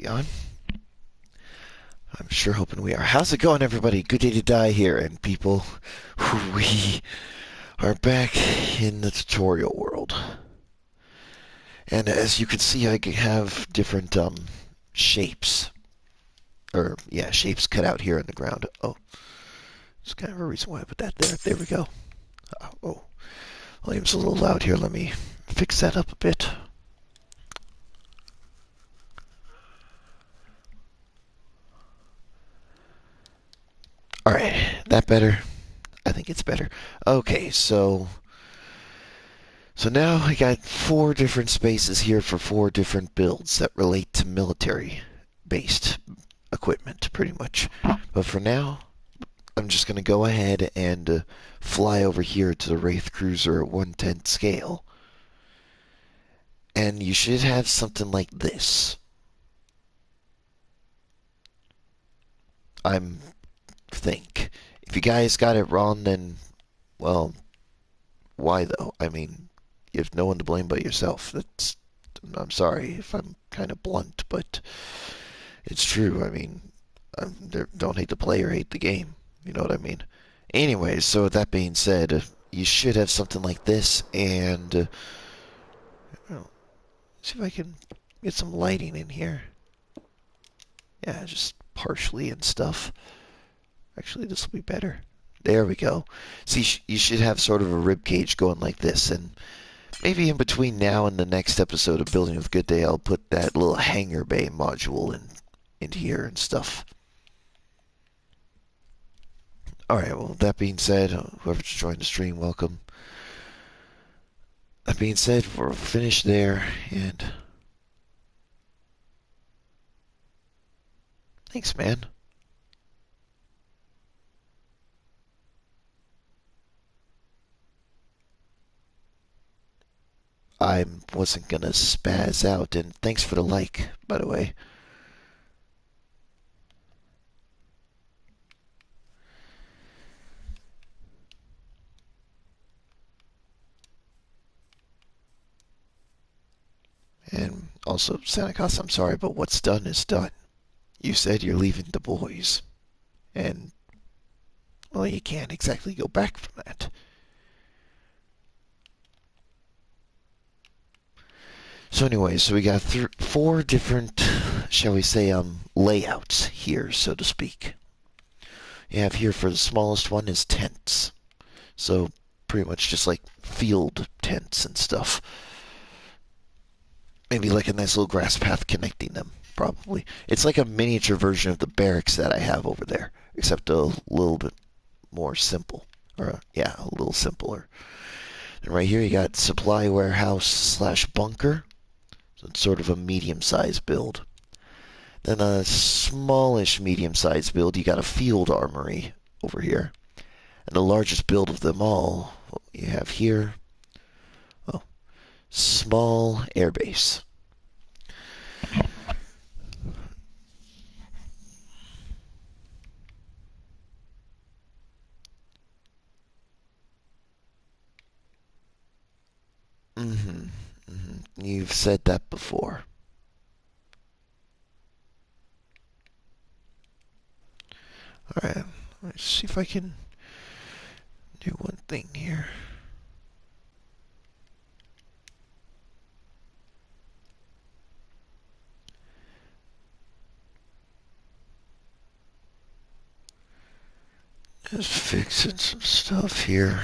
we on? I'm sure hoping we are. How's it going, everybody? Good day to die here, and people, we are back in the tutorial world. And as you can see, I have different shapes, or yeah, shapes cut out here in the ground. Oh, there's kind of a reason why I put that there. There we go. Oh, volume's a little loud here. Let me fix that up a bit. All right, that better? I think it's better. Okay, so now I got four different spaces here for four different builds that relate to military-based equipment, pretty much. But for now, I'm just going to go ahead and fly over here to the Wraith Cruiser at 1/10 scale. And you should have something like this. I'm think. If you guys got it wrong, then, well, why though? I mean, you have no one to blame but yourself. I'm sorry if I'm kind of blunt, but it's true. I mean, don't hate the player, hate the game. You know what I mean? Anyways, so with that being said, you should have something like this, and well, see if I can get some lighting in here. Yeah, just partially and stuff. Actually, this will be better. There we go. See, you should have sort of a rib cage going like this, and maybe in between now and the next episode of Building with Good Day, I'll put that little hangar bay module in here and stuff. Alright, well, that being said, whoever's joined the stream, welcome. That being said, we're finished there, and thanks, man. I wasn't gonna spaz out, and thanks for the like, by the way. And also, Santa Claus, I'm sorry, but what's done is done. You said you're leaving the boys, and, well, you can't exactly go back from that. So anyway, so we got four different, shall we say, layouts here, so to speak. You have here for the smallest one is tents. So pretty much just like field tents and stuff. Maybe like a nice little grass path connecting them, probably. It's like a miniature version of the barracks that I have over there, except a little bit more simple. Or, yeah, a little simpler. And right here you got supply warehouse slash bunker. So it's sort of a medium-sized build. Then a smallish medium-sized build, you got a field armory over here. And the largest build of them all, what you have here, oh, small airbase. Mm-hmm. Mm-hmm. You've said that before. Alright, let's see if I can do one thing here. Just fixing some stuff here.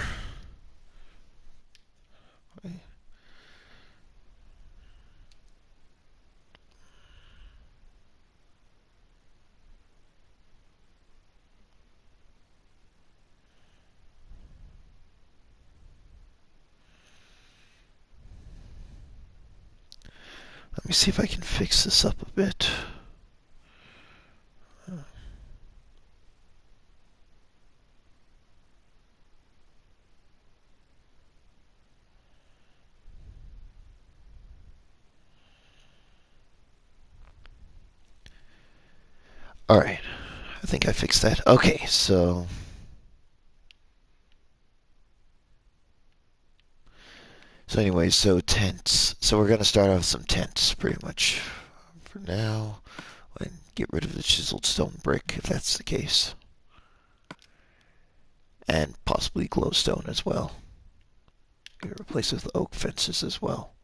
Let me see if I can fix this up a bit. Alright, I think I fixed that. Okay, so anyway, so tents. So we're gonna start off with some tents, pretty much, for now. And get rid of the chiseled stone brick if that's the case. And possibly glowstone as well. Replace it with oak fences as well.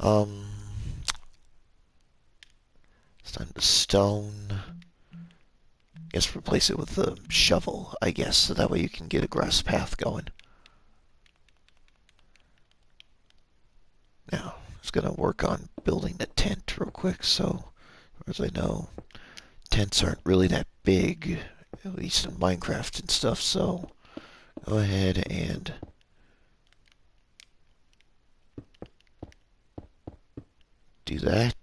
It's time to stone. Guess replace it with the shovel, I guess, so that way you can get a grass path going. Now, I was gonna work on building the tent real quick, so as I know, tents aren't really that big, at least in Minecraft and stuff, so go ahead and do that.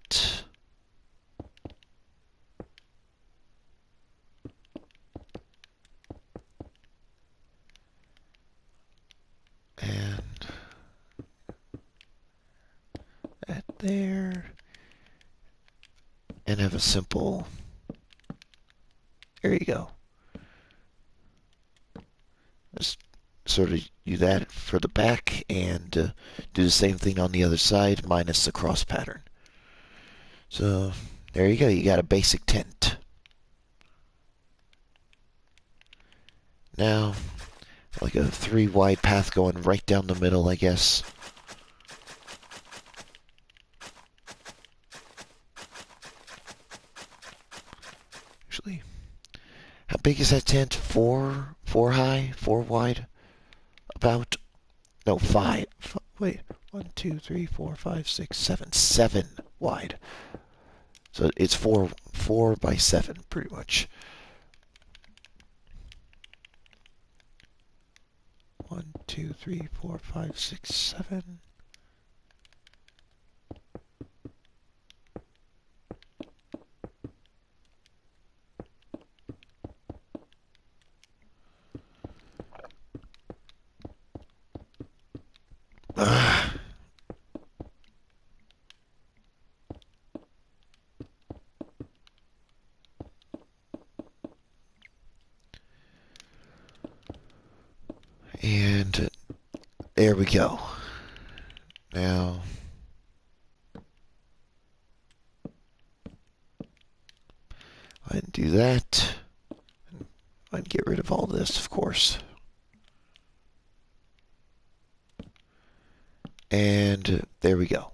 And that there. And have a simple, there you go. Just sort of do that for the back and do the same thing on the other side minus the cross pattern. So there you go, you got a basic tent. Now, like a 3 wide path going right down the middle, I guess. Actually, how big is that tent? 4 high, 4 wide? About, no, 5. Wait, 1, 2, 3, 4, 5, 6, 7. 7 wide. So it's 4 by 7, pretty much. 1, 2, 3, 4, 5, 6, 7. And there we go. Now, and do that. And get rid of all this, of course. And there we go.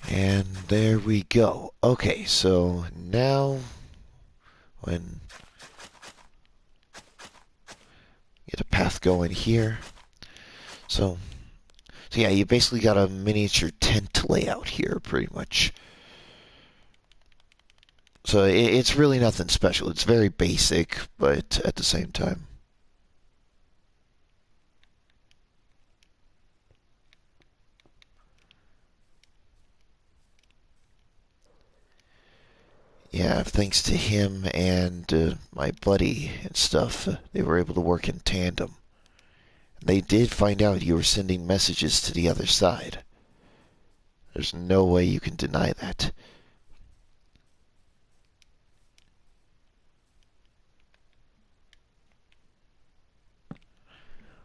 And there we go. Okay, so now when get a path going here. So yeah, you basically got a miniature tent layout here, pretty much. So it's really nothing special. It's very basic, but at the same time. Yeah, thanks to him and my buddy and stuff, they were able to work in tandem. They did find out you were sending messages to the other side. There's no way you can deny that.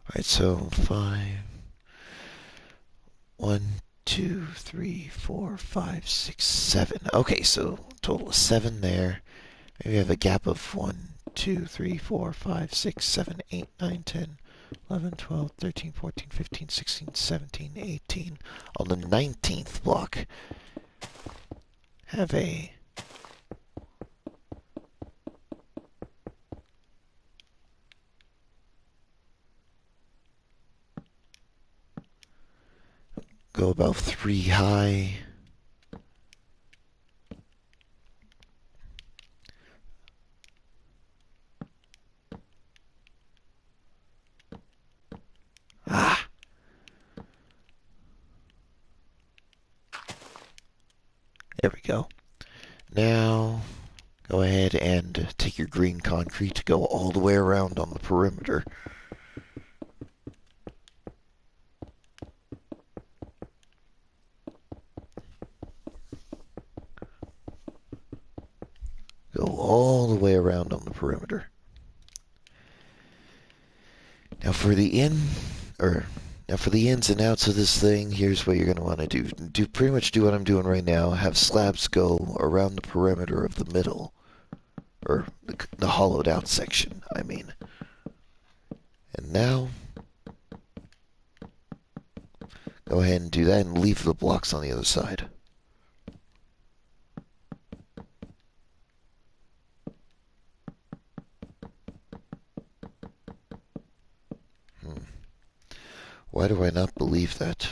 Alright, so 5, 1, 2, 3, 4, 5, 6, 7. Okay, so total of 7 there. Maybe we have a gap of 1, 2, 3, 4, 5, 6, 7, 8, 9, 10, 11, 12, 13, 14, 15, 16, 17, 18. On the 19th block, have a go about 3 high. Ah! There we go. Now, go ahead and take your green concrete, go all the way around on the perimeter. Go all the way around on the perimeter. Now for the or now for the ins and outs of this thing, here's what you're going to want to do. Pretty much do what I'm doing right now. Have slabs go around the perimeter of the middle, or the hollowed out section, I mean. And now, go ahead and do that and leave the blocks on the other side. Hmm. Why do I not believe that?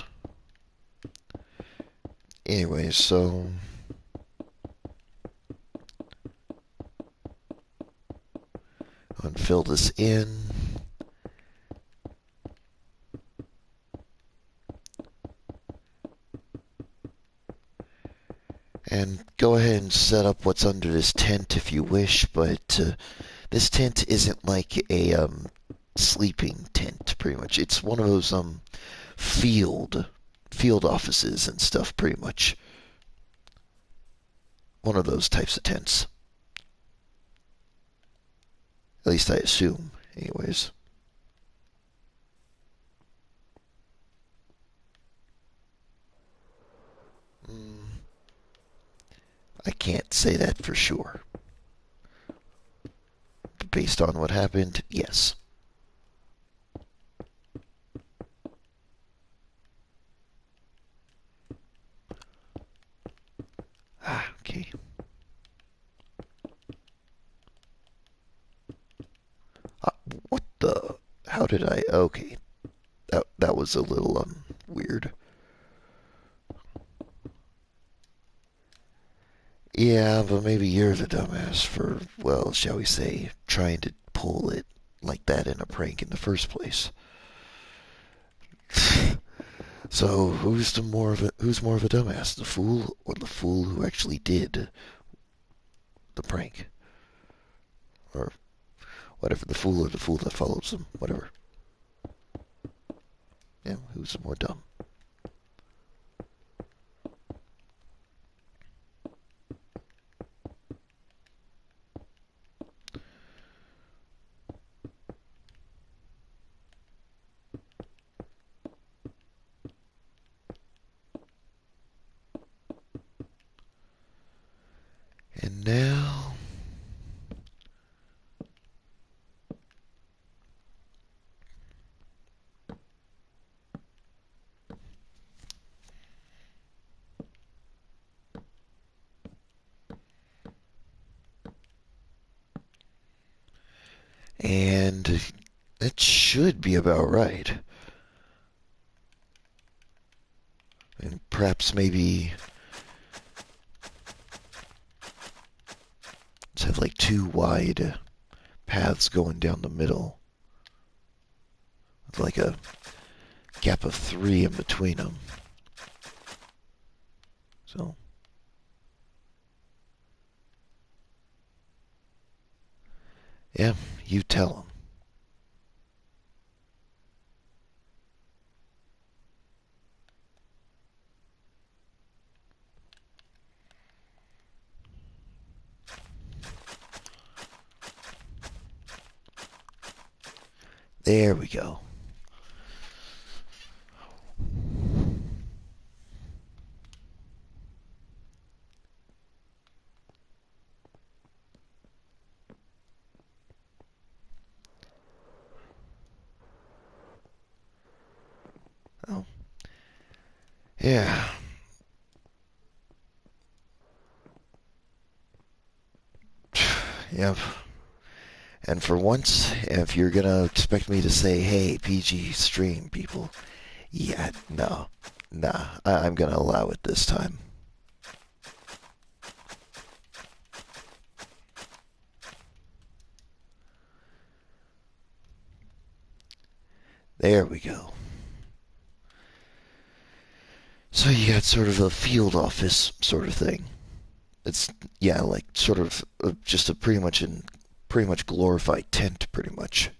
Anyway, so unfill this in. And go ahead and set up what's under this tent if you wish, but this tent isn't like a sleeping tent, pretty much. It's one of those field field offices and stuff, pretty much. One of those types of tents. At least I assume, anyways. Mm, I can't say that for sure. But based on what happened, yes. Ah, okay. Uh, what the? How did I? Okay, that was a little weird. Yeah, but maybe you're the dumbass for, well, shall we say, trying to pull it like that in a prank in the first place. So who's more of a dumbass, the fool or the fool who actually did the prank, or whatever, the fool or the fool that follows him, whatever. Yeah, who's more dumb? And now, and that should be about right. And perhaps maybe let's have like two wide paths going down the middle with like a gap of 3 in between them. So, yeah, you tell them. There we go. Oh, yeah. Yep. And for once, if you're gonna expect me to say, hey, PG stream, people, yeah, no, nah, I'm gonna allow it this time. There we go. So you got sort of a field office sort of thing. It's, yeah, like sort of just a pretty much glorified tent, pretty much.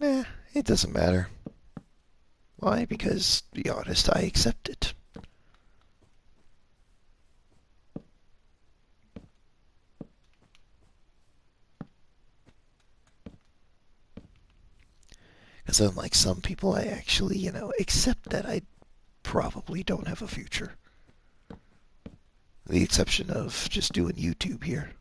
Eh, It doesn't matter. Why? Because, to be honest, I accept it. Because unlike some people, I actually, accept that I probably don't have a future. The exception of just doing YouTube here.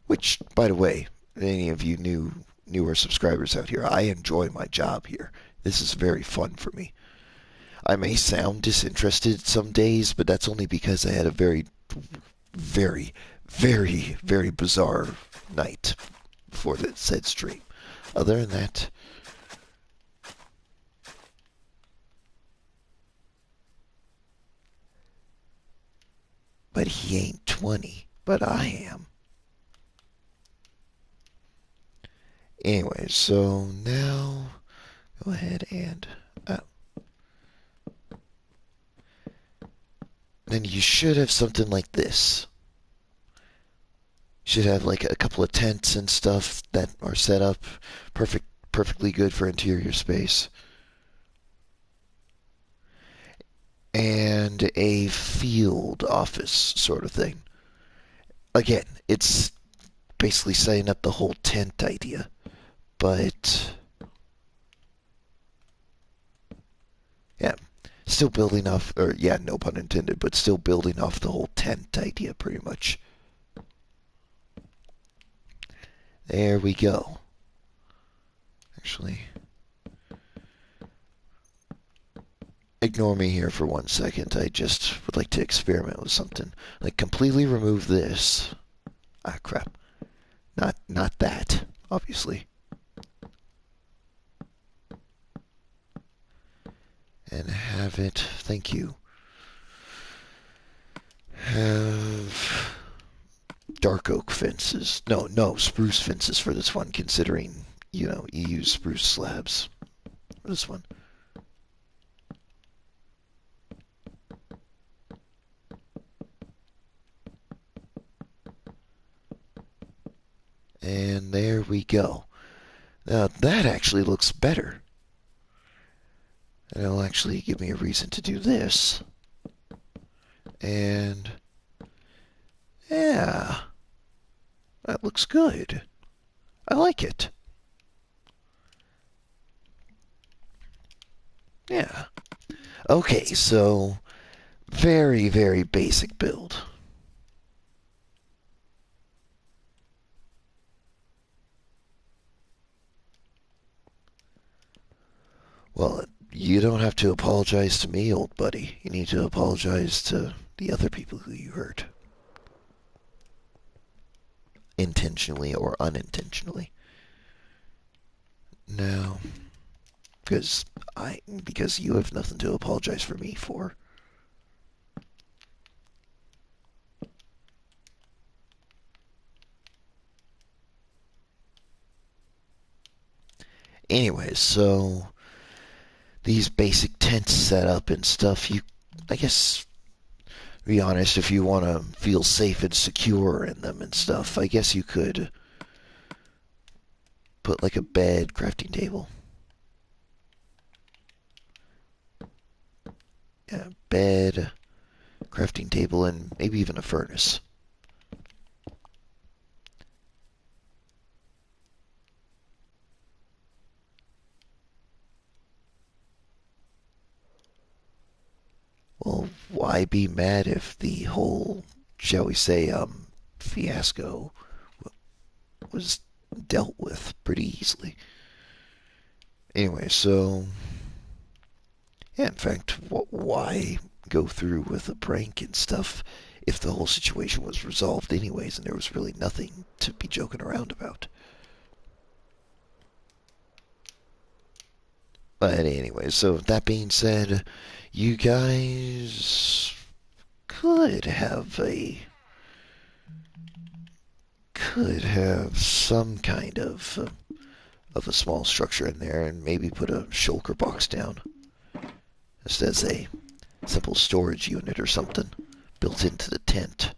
Which, by the way, any of you newer subscribers out here, I enjoy my job here. This is very fun for me. I may sound disinterested some days, but that's only because I had a very, very, very, very bizarre night before that said stream. Other than that, but he ain't 20, but I am. Anyway, so now go ahead and then you should have something like this. You should have like a couple of tents and stuff that are set up perfectly good for interior space. And a field office sort of thing. Again, it's basically setting up the whole tent idea, but yeah, still building off, or yeah, no pun intended, but still building off the whole tent idea pretty much. There we go. Actually, ignore me here for 1 second. I just would like to experiment with something. Like completely remove this. Ah, crap. Not that, obviously. And have it, thank you, have dark oak fences. No, spruce fences for this one, considering, you use spruce slabs for this one. And there we go. Now that actually looks better. And it'll actually give me a reason to do this. And yeah, that looks good. I like it. Yeah. Okay, so very, very basic build. Well, you don't have to apologize to me, old buddy. You need to apologize to the other people who you hurt. Intentionally or unintentionally. Now, because you have nothing to apologize for me for. Anyways, so these basic tents set up and stuff, I guess, to be honest, if you want to feel safe and secure in them and stuff, I guess you could put like a bed, crafting table. Yeah, bed, crafting table, and maybe even a furnace. Well, why be mad if the whole, shall we say, fiasco was dealt with pretty easily? Anyway, so yeah, in fact, why go through with a prank and stuff if the whole situation was resolved anyways and there was really nothing to be joking around about? But anyway, so that being said, you guys could have some kind of a small structure in there and maybe put a shulker box down just as a simple storage unit or something built into the tent.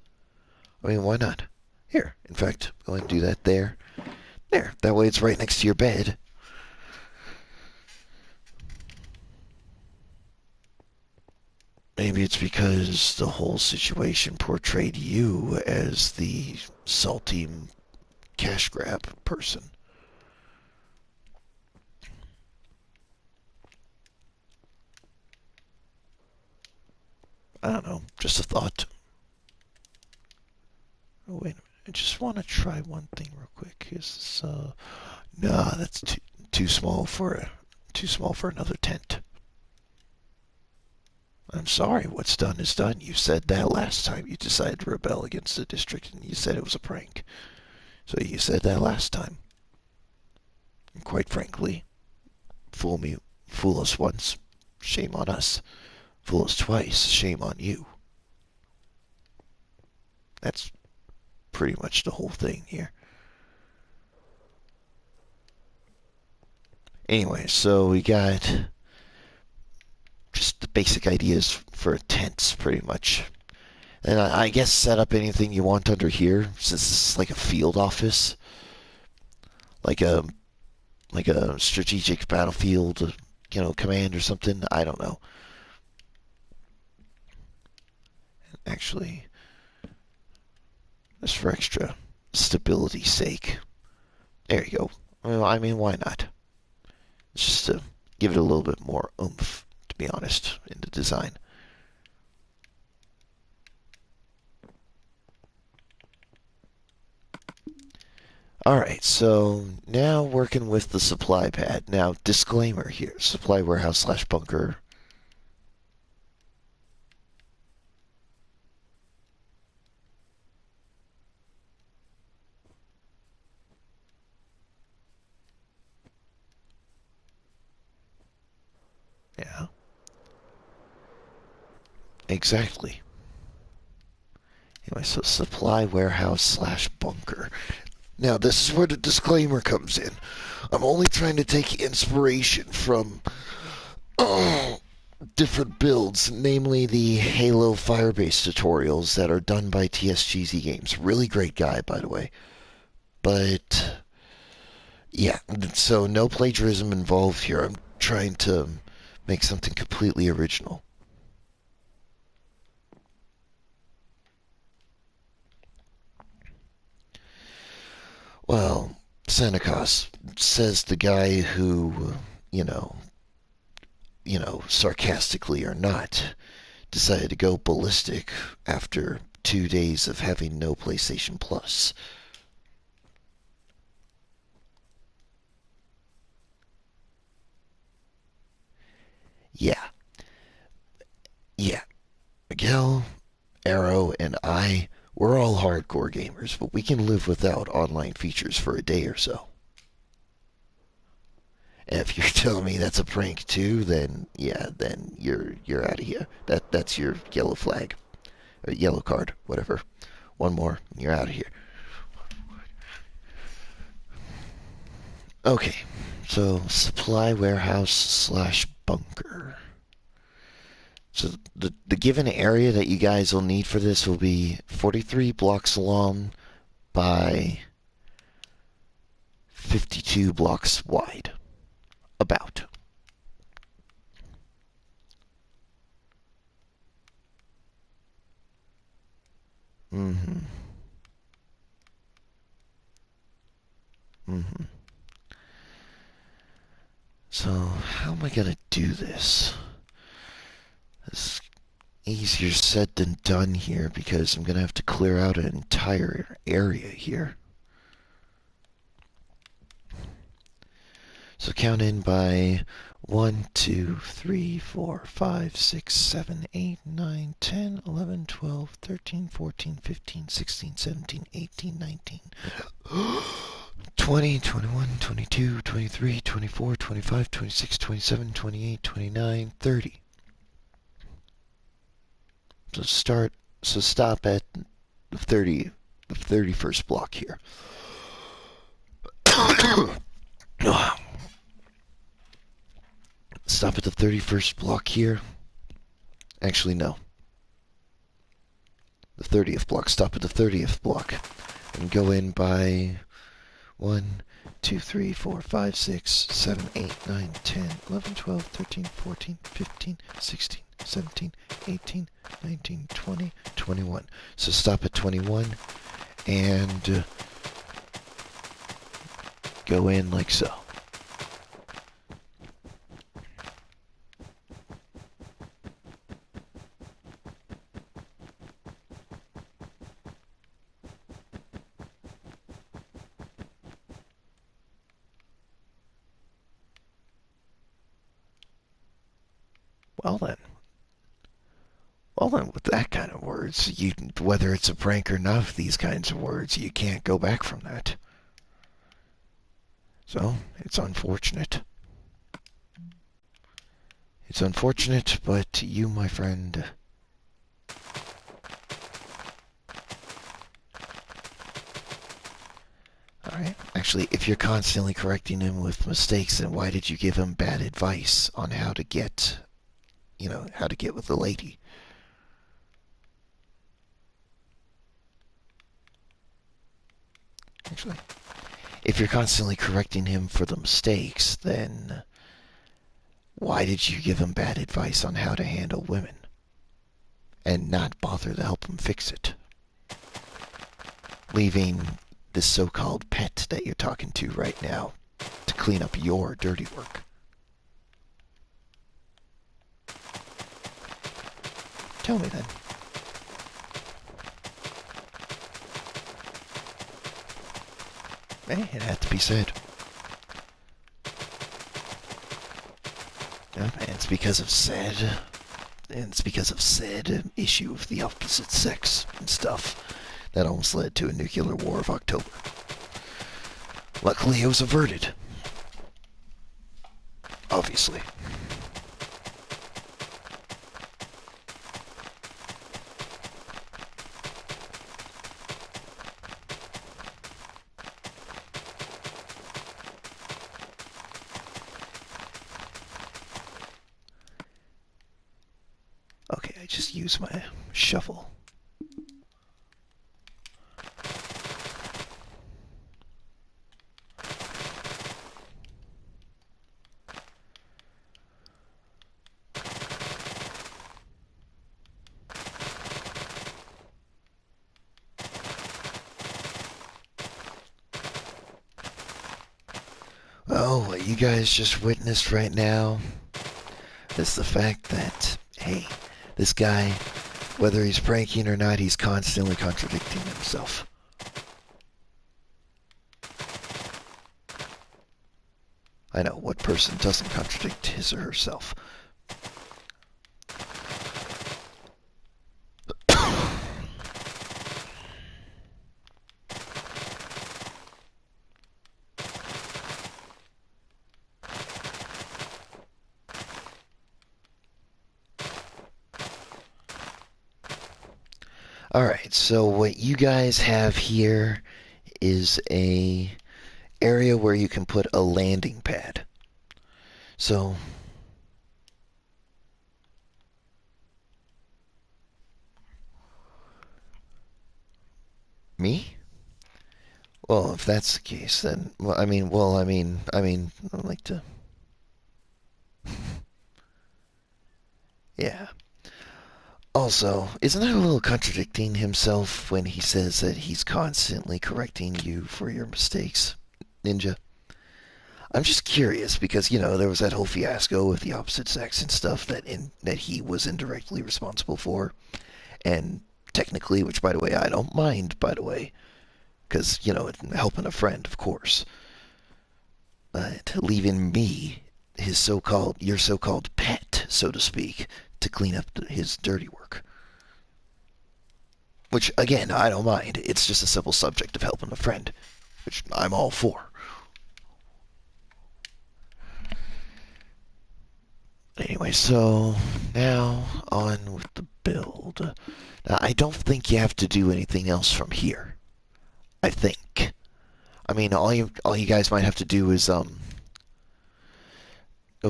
I mean, why not? Here, in fact, go ahead and do that there. There, that way it's right next to your bed. Maybe it's because the whole situation portrayed you as the salty cash grab person. I don't know, just a thought. Oh, wait a minute. I just want to try one thing real quick. Is this, nah, that's too small for another tent. I'm sorry, what's done is done. You said that last time you decided to rebel against the district, and you said it was a prank. So you said that last time. And quite frankly, fool us once, shame on us. Fool us twice, shame on you. That's pretty much the whole thing here. Anyway, so we got just the basic ideas for tents, pretty much. And I guess set up anything you want under here, since this is like a field office, like a strategic battlefield, command or something. I don't know. Actually, just for extra stability's sake. There you go. Well, I mean, why not? It's just to give it a little bit more oomph, to be honest, in the design. Alright, so now working with the supply pad. Now, disclaimer here. Supply warehouse slash bunker. Yeah, exactly. Anyway, so supply warehouse slash bunker. Now, this is where the disclaimer comes in. I'm only trying to take inspiration from different builds, namely the Halo Firebase tutorials that are done by TSGZ Games. Really great guy, by the way. But, yeah, so no plagiarism involved here. I'm trying to make something completely original. Well, Senecos says the guy who, you know, sarcastically or not, decided to go ballistic after 2 days of having no PlayStation Plus. Yeah, yeah. Miguel, Arrow, and we're all hardcore gamers, but we can live without online features for a day or so. And if you're telling me that's a prank too, then yeah, then you're out of here. That's your yellow flag, or yellow card, whatever. One more, and you're out of here. Okay, so supply warehouse slash bunker. So the given area that you guys will need for this will be 43 blocks long by 52 blocks wide. About. Mm-hmm. Mm-hmm. So how am I gonna do this? It's easier said than done here because I'm gonna have to clear out an entire area here. So count in by 1, 2, 3, 4, 5, 6, 7, 8, 9, 10, 11, 12, 13, 14, 15, 16, 17, 18, 19, 20, 21, 22, 23, 24, 25, 26, 27, 28, 29, 30. So stop at the 31st block here. Stop at the 31st block here. Actually, no. The 30th block. Stop at the 30th block. And go in by 1, 2, 3, 4, 5, 6, 7, 8, 9, 10, 11, 12, 13, 14, 15, 16, 17, 18, 19, 20, 21. So stop at 21 and go in like so. Well then. Well then, with that kind of words, whether it's a prank or not, these kinds of words, you can't go back from that. So, it's unfortunate. It's unfortunate, but you, my friend... Alright. Actually, if you're constantly correcting him with mistakes, then why did you give him bad advice on how to get, how to get with the lady? Actually, if you're constantly correcting him for the mistakes, then why did you give him bad advice on how to handle women? And not bother to help him fix it? Leaving this so-called pet that you're talking to right now to clean up your dirty work. Tell me then. Hey, it had to be said. And it's because of said issue of the opposite sex and stuff that almost led to a nuclear war of October. Luckily, it was averted. Obviously. Okay, I just used my shovel. Well, what you guys just witnessed right now is the fact that, hey, this guy, whether he's pranking or not, he's constantly contradicting himself. I know, what person doesn't contradict his or herself? Alright, so what you guys have here is a area where you can put a landing pad. So, me? Well, if that's the case, then, I'd like to... Yeah. Also, isn't that a little contradicting himself when he says that he's constantly correcting you for your mistakes, Ninja? I'm just curious because, there was that whole fiasco with the opposite sex and stuff that he was indirectly responsible for. And technically, which, by the way, I don't mind, by the way, because, helping a friend, of course. But leaving me, your so-called pet, so to speak, to clean up his dirty work. Which, again, I don't mind. It's just a simple subject of helping a friend, which I'm all for. Anyway, so now on with the build. Now, I don't think you have to do anything else from here. I think. I mean, all you guys might have to do is go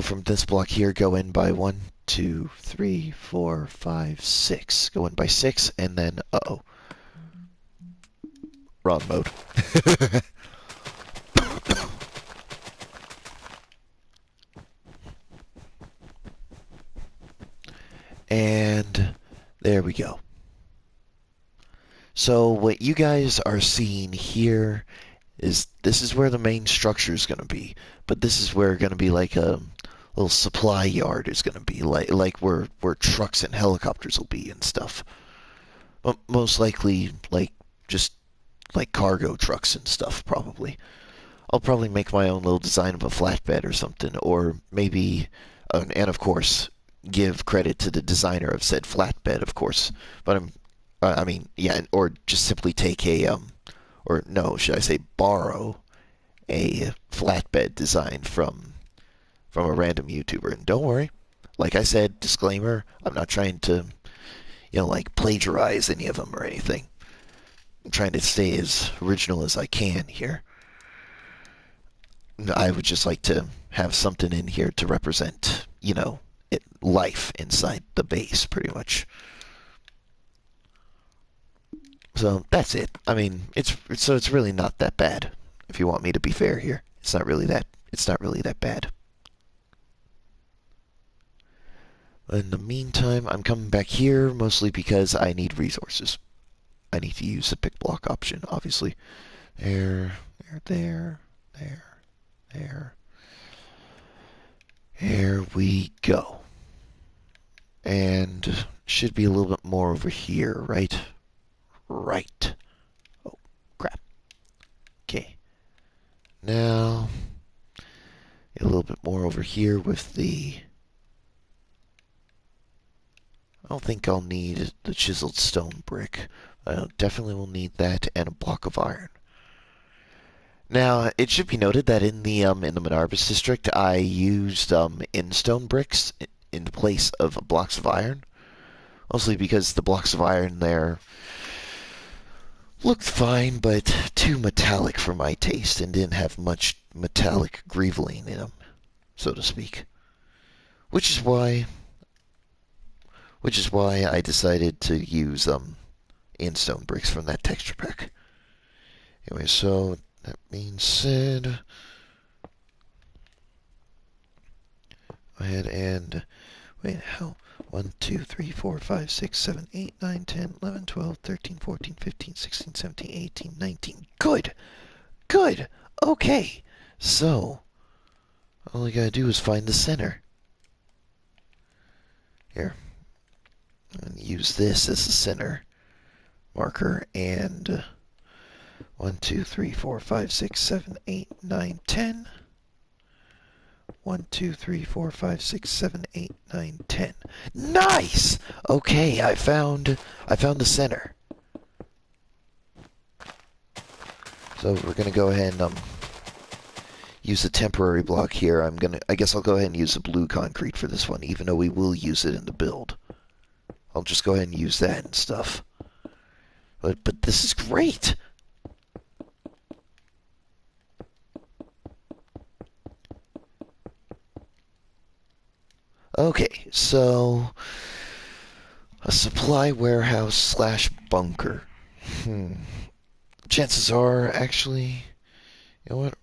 from this block here, go in by 1, 2, 3, 4, 5, 6. Go in by 6, and then wrong mode. There we go. So what you guys are seeing here is this is where the main structure is going to be, but this is where going to be like a little supply yard is going to be, like where trucks and helicopters will be and stuff. But most likely like just like cargo trucks and stuff probably. I'll probably make my own little design of a flatbed or something, or maybe, and of course, give credit to the designer of said flatbed, of course. But I mean, yeah, or just simply take a, or no, should I say, borrow a flatbed design from a random YouTuber. And don't worry, like I said, disclaimer, I'm not trying to, like plagiarize any of them or anything. I'm trying to stay as original as I can here. I would just like to have something in here to represent, life inside the base, pretty much. So that's it. I mean, it's really not that bad. If you want me to be fair here, it's not really that bad. In the meantime, I'm coming back here mostly because I need resources. I need to use the pick block option, obviously. There. Here we go. And should be a little bit more over here, right? Right. Oh, crap. Okay. Now, a little bit more over here with the... I don't think I'll need the chiseled stone brick. I definitely will need that and a block of iron. Now, it should be noted that in the Monarbus district, I used in-stone bricks in place of blocks of iron. Mostly because the blocks of iron there looked fine, but too metallic for my taste and didn't have much metallic greveling in them, so to speak. Which is why I decided to use in-stone bricks from that texture pack. Anyway, so that being said, go ahead and wait, how? 1, 2, 3, 4, 5, 6, 7, 8, 9, 10, 11, 12, 13, 14, 15, 16, 17, 18, 19. Good! Good! Okay, so all I gotta do is find the center. Here. I'm gonna use this as the center marker, and 1, 2, 3, 4, 5, 6, 7, 8, 9, 10. 1, 2, 3, 4, 5, 6, 7, 8, 9, 10. Nice! Okay, I found the center. So we're gonna go ahead and use a temporary block here. I guess I'll go ahead and use the blue concrete for this one, even though we will use it in the build. I'll just go ahead and use that and stuff. But this is great. Okay, so a supply warehouse slash bunker. Chances are, actually, you know what?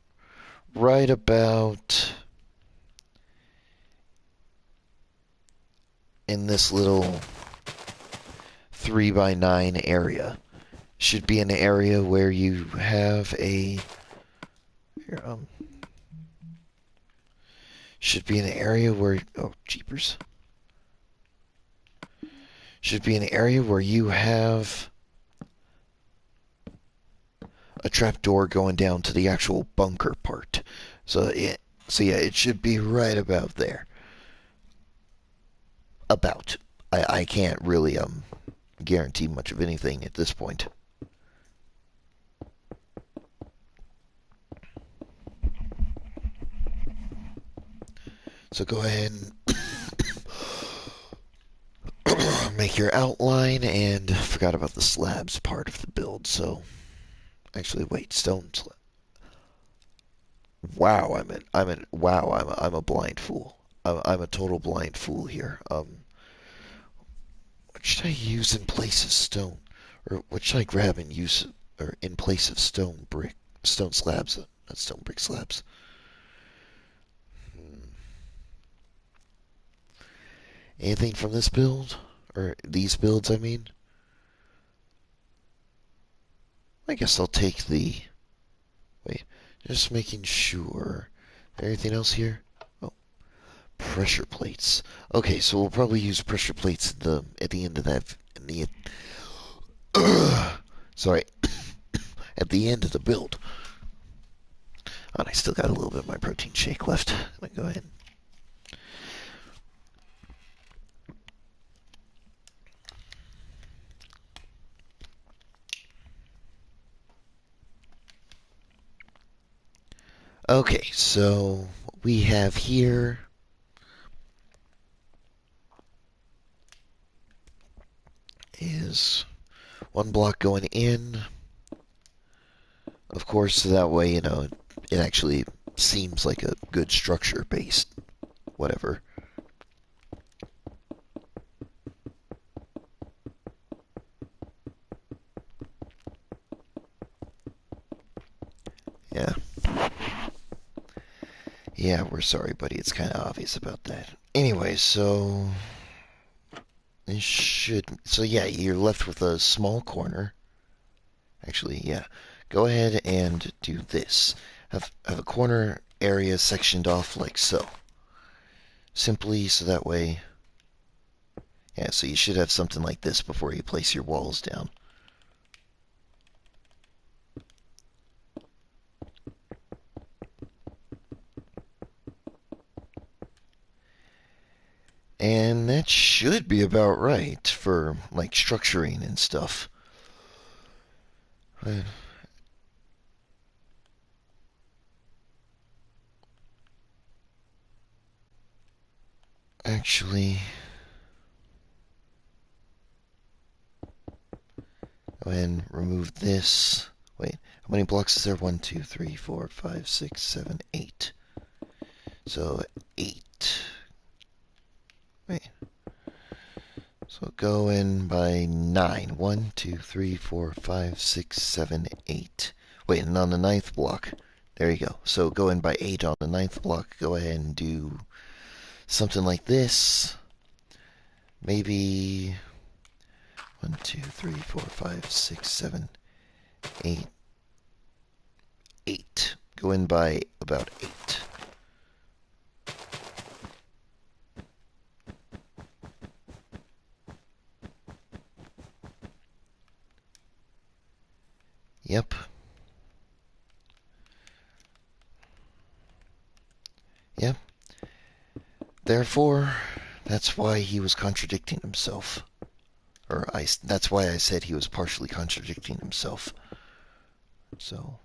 Right about in this little 3x9 area should be an area where you have a here, should be an area where oh jeepers should be an area where you have a trapdoor going down to the actual bunker part. So yeah, it should be right about there. About. I can't really guarantee much of anything at this point. So go ahead and make your outline, and forgot about the slabs part of the build. So actually, wait, stone slab. Wow, I'm a blind fool. I'm a total blind fool here. What should I use in place of stone, or what should I grab and use, or in place of stone slabs, not stone brick slabs? Anything from this build? Or these builds, I mean. I guess I'll take the... Wait, just making sure. Anything else here? Oh, pressure plates. Okay, so we'll probably use pressure plates at the end of that... In the, sorry, at the end of the build. Oh, and I still got a little bit of my protein shake left. Let me go ahead. Okay, so what we have here is one block going in. Of course, so that way, it actually seems like a good structure based whatever. Yeah. Yeah, we're sorry, buddy. It's kind of obvious about that. Anyway, so this should... So yeah, you're left with a small corner. Actually, yeah. Go ahead and do this. Have a corner area sectioned off like so. Simply so that way... Yeah, so you should have something like this before you place your walls down. And that should be about right for, like, structuring and stuff. Actually, go ahead and remove this. Wait, how many blocks is there? 1, 2, 3, 4, 5, 6, 7, 8. So 8. Wait. So go in by 9. 1, 2, 3, 4, 5, 6, 7, 8. Wait, and on the ninth block, there you go. So go in by 8 on the ninth block. Go ahead and do something like this. Maybe 1, 2, 3, 4, 5, 6, 7, 8. 8. Go in by about 8. Yep. Yep. Therefore, that's why he was contradicting himself. That's why I said he was partially contradicting himself. So,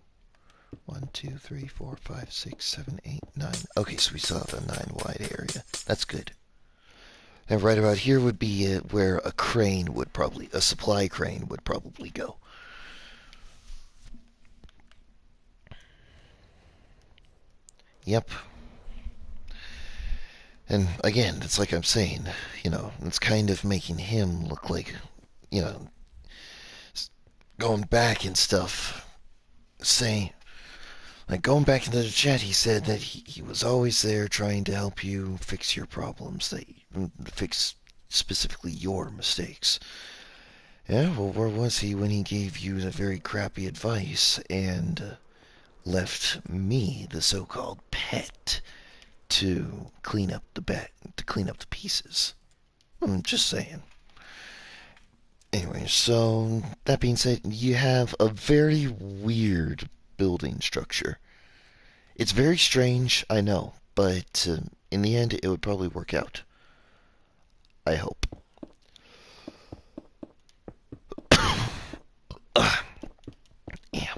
1, 2, 3, 4, 5, 6, 7, 8, 9. Okay, so we still have a 9 wide area. That's good. And right about here would be where a supply crane would probably go. Yep. And again, it's like I'm saying, it's kind of making him look like, you know, going back and stuff, saying, like going back into the chat, he said that he was always there trying to help you fix your problems, fix specifically your mistakes. Yeah, well, where was he when he gave you the very crappy advice and left me, the so-called pet, to clean up the pieces? I'm just saying. Anyway, so that being said, you have a very weird building structure. It's very strange, I know, but in the end, it would probably work out. I hope. Yeah,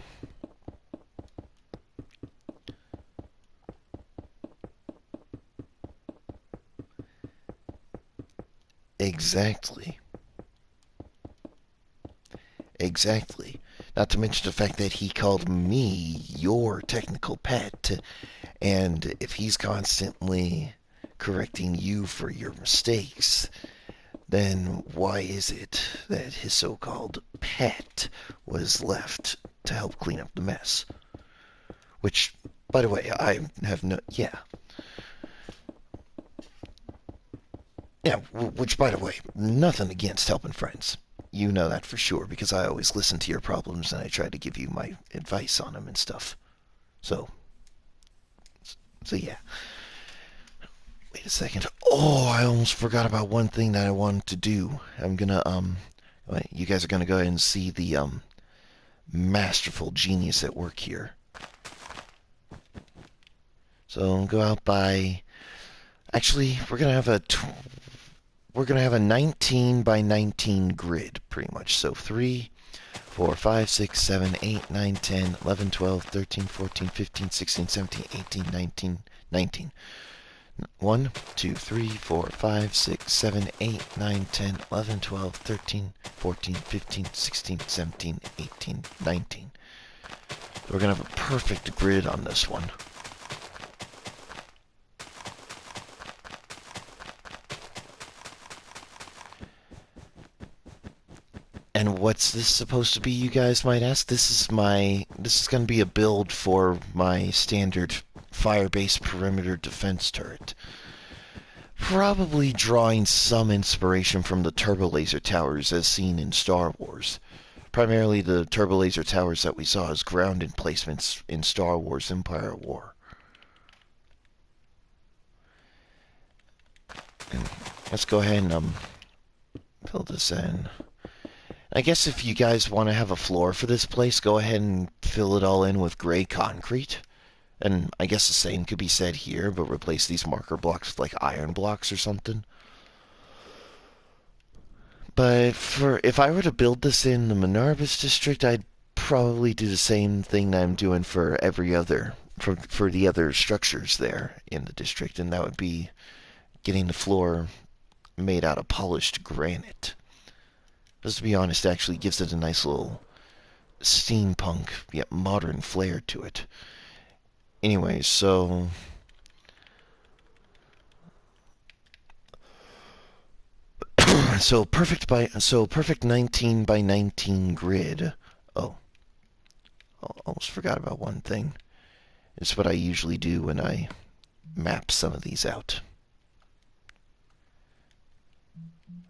exactly. Exactly. Not to mention the fact that he called me your technical pet, and if he's constantly correcting you for your mistakes, then why is it that his so-called pet was left to help clean up the mess? Which, by the way, I have no... Yeah. Yeah, which, by the way, nothing against helping friends. You know that for sure because I always listen to your problems and I try to give you my advice on them and stuff. So, so yeah. Wait a second. Oh, I almost forgot about one thing that I wanted to do. I'm gonna you guys are gonna go ahead and see the masterful genius at work here. So I'll go out by. Actually, we're gonna have a 19 by 19 grid, pretty much. So 3, 4, 5, 6, 7, 8, 9, 10, 11, 12, 13, 14, 15, 16, 17, 18, 19, 19. 1, 2, 3, 4, 5, 6, 7, 8, 9, 10, 11, 12, 13, 14, 15, 16, 17, 18, 19. We're going to have a perfect grid on this one. And what's this supposed to be, you guys might ask? This is going to be a build for my standard fire-based perimeter defense turret. Probably drawing some inspiration from the turbo laser towers as seen in Star Wars. Primarily the turbo laser towers that we saw as ground emplacements in Star Wars Empire War. And let's go ahead and fill this in. I guess if you guys want to have a floor for this place, go ahead and fill it all in with gray concrete. And I guess the same could be said here, but replace these marker blocks with like iron blocks or something. But if I were to build this in the Monarbus district, I'd probably do the same thing that I'm doing for every other for the other structures there in the district, and that would be getting the floor made out of polished granite. Just to be honest, it actually gives it a nice little steampunk yet modern flair to it. Anyway, so perfect 19 by 19 grid. Oh, almost forgot about one thing. It's what I usually do when I map some of these out.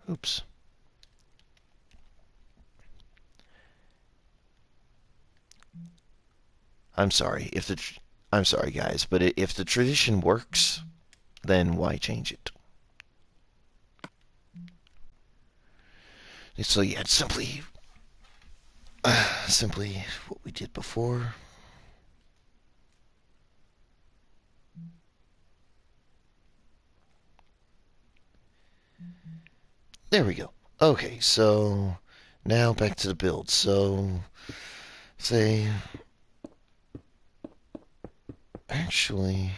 Oops. I'm sorry I'm sorry, guys, but if the tradition works, then why change it? So yeah, it's simply what we did before. There we go. Okay, so now back to the build. So say actually,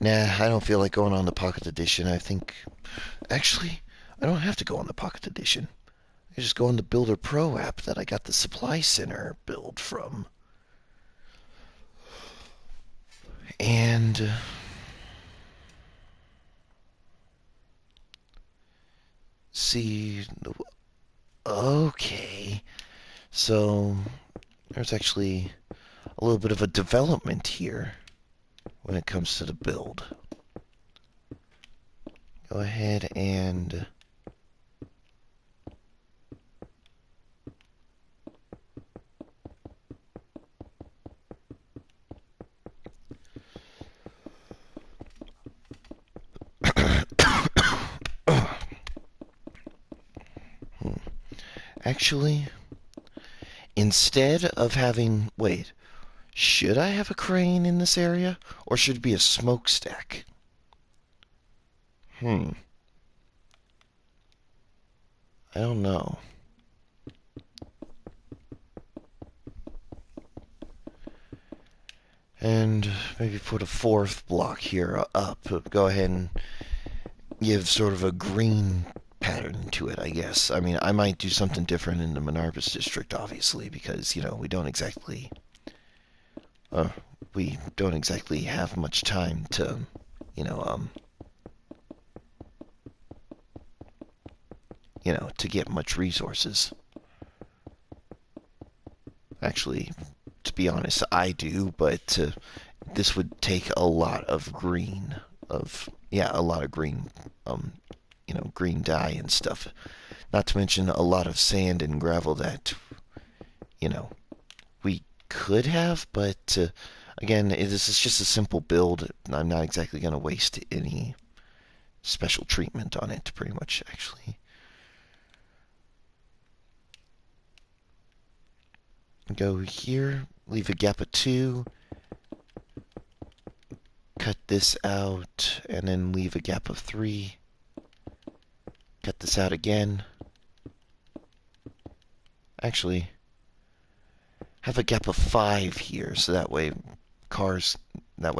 nah, I don't feel like going on the Pocket Edition. I think actually I don't have to go on the Pocket Edition. I just go on the Builder Pro app that I got the Supply Center build from. And see, okay, so there's actually a little bit of a development here when it comes to the build. Go ahead and actually, instead of having, wait, should I have a crane in this area? Or should it be a smokestack? I don't know. And maybe put a fourth block here up. Go ahead and give sort of a green pattern to it, I guess. I mean, I might do something different in the Monarbus district, obviously, because, we don't exactly have much time to, to get much resources. Actually, to be honest, I do, but this would take a lot of green, a lot of green green dye and stuff. Not to mention a lot of sand and gravel that, you know, we could have, but again, this is just a simple build. I'm not exactly going to waste any special treatment on it, pretty much, actually. Go here, leave a gap of 2, cut this out, and then leave a gap of 3. Cut this out again. Actually, have a gap of 5 here, so that way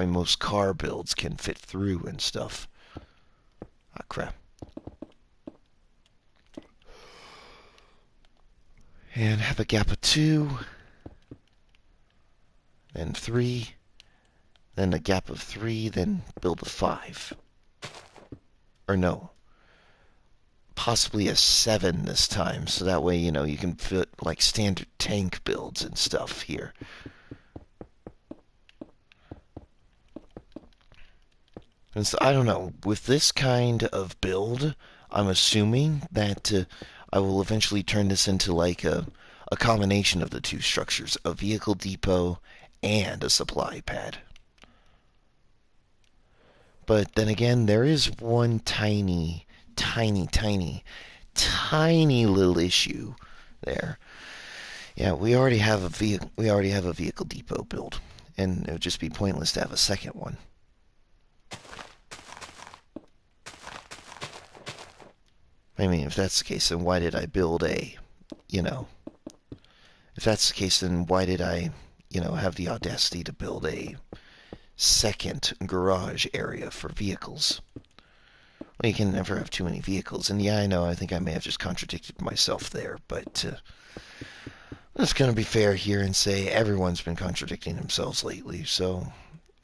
most car builds can fit through and stuff. Ah, crap. And have a gap of 2, then 3, then a gap of 3, then build a 5. Or no, possibly a 7 this time, so that way, you can fit like standard tank builds and stuff here. And so, I don't know, with this kind of build, I'm assuming that I will eventually turn this into like a combination of the two structures, a vehicle depot and a supply pad. But then again, there is one tiny little issue there. Yeah, we already have a vehicle depot built, and it would just be pointless to have a second one. I mean, if that's the case, then why did I build if that's the case, then why did I, have the audacity to build a second garage area for vehicles? Well, you can never have too many vehicles. And yeah, I know, I think I may have just contradicted myself there, but I'm just going to be fair here and say everyone's been contradicting themselves lately. So,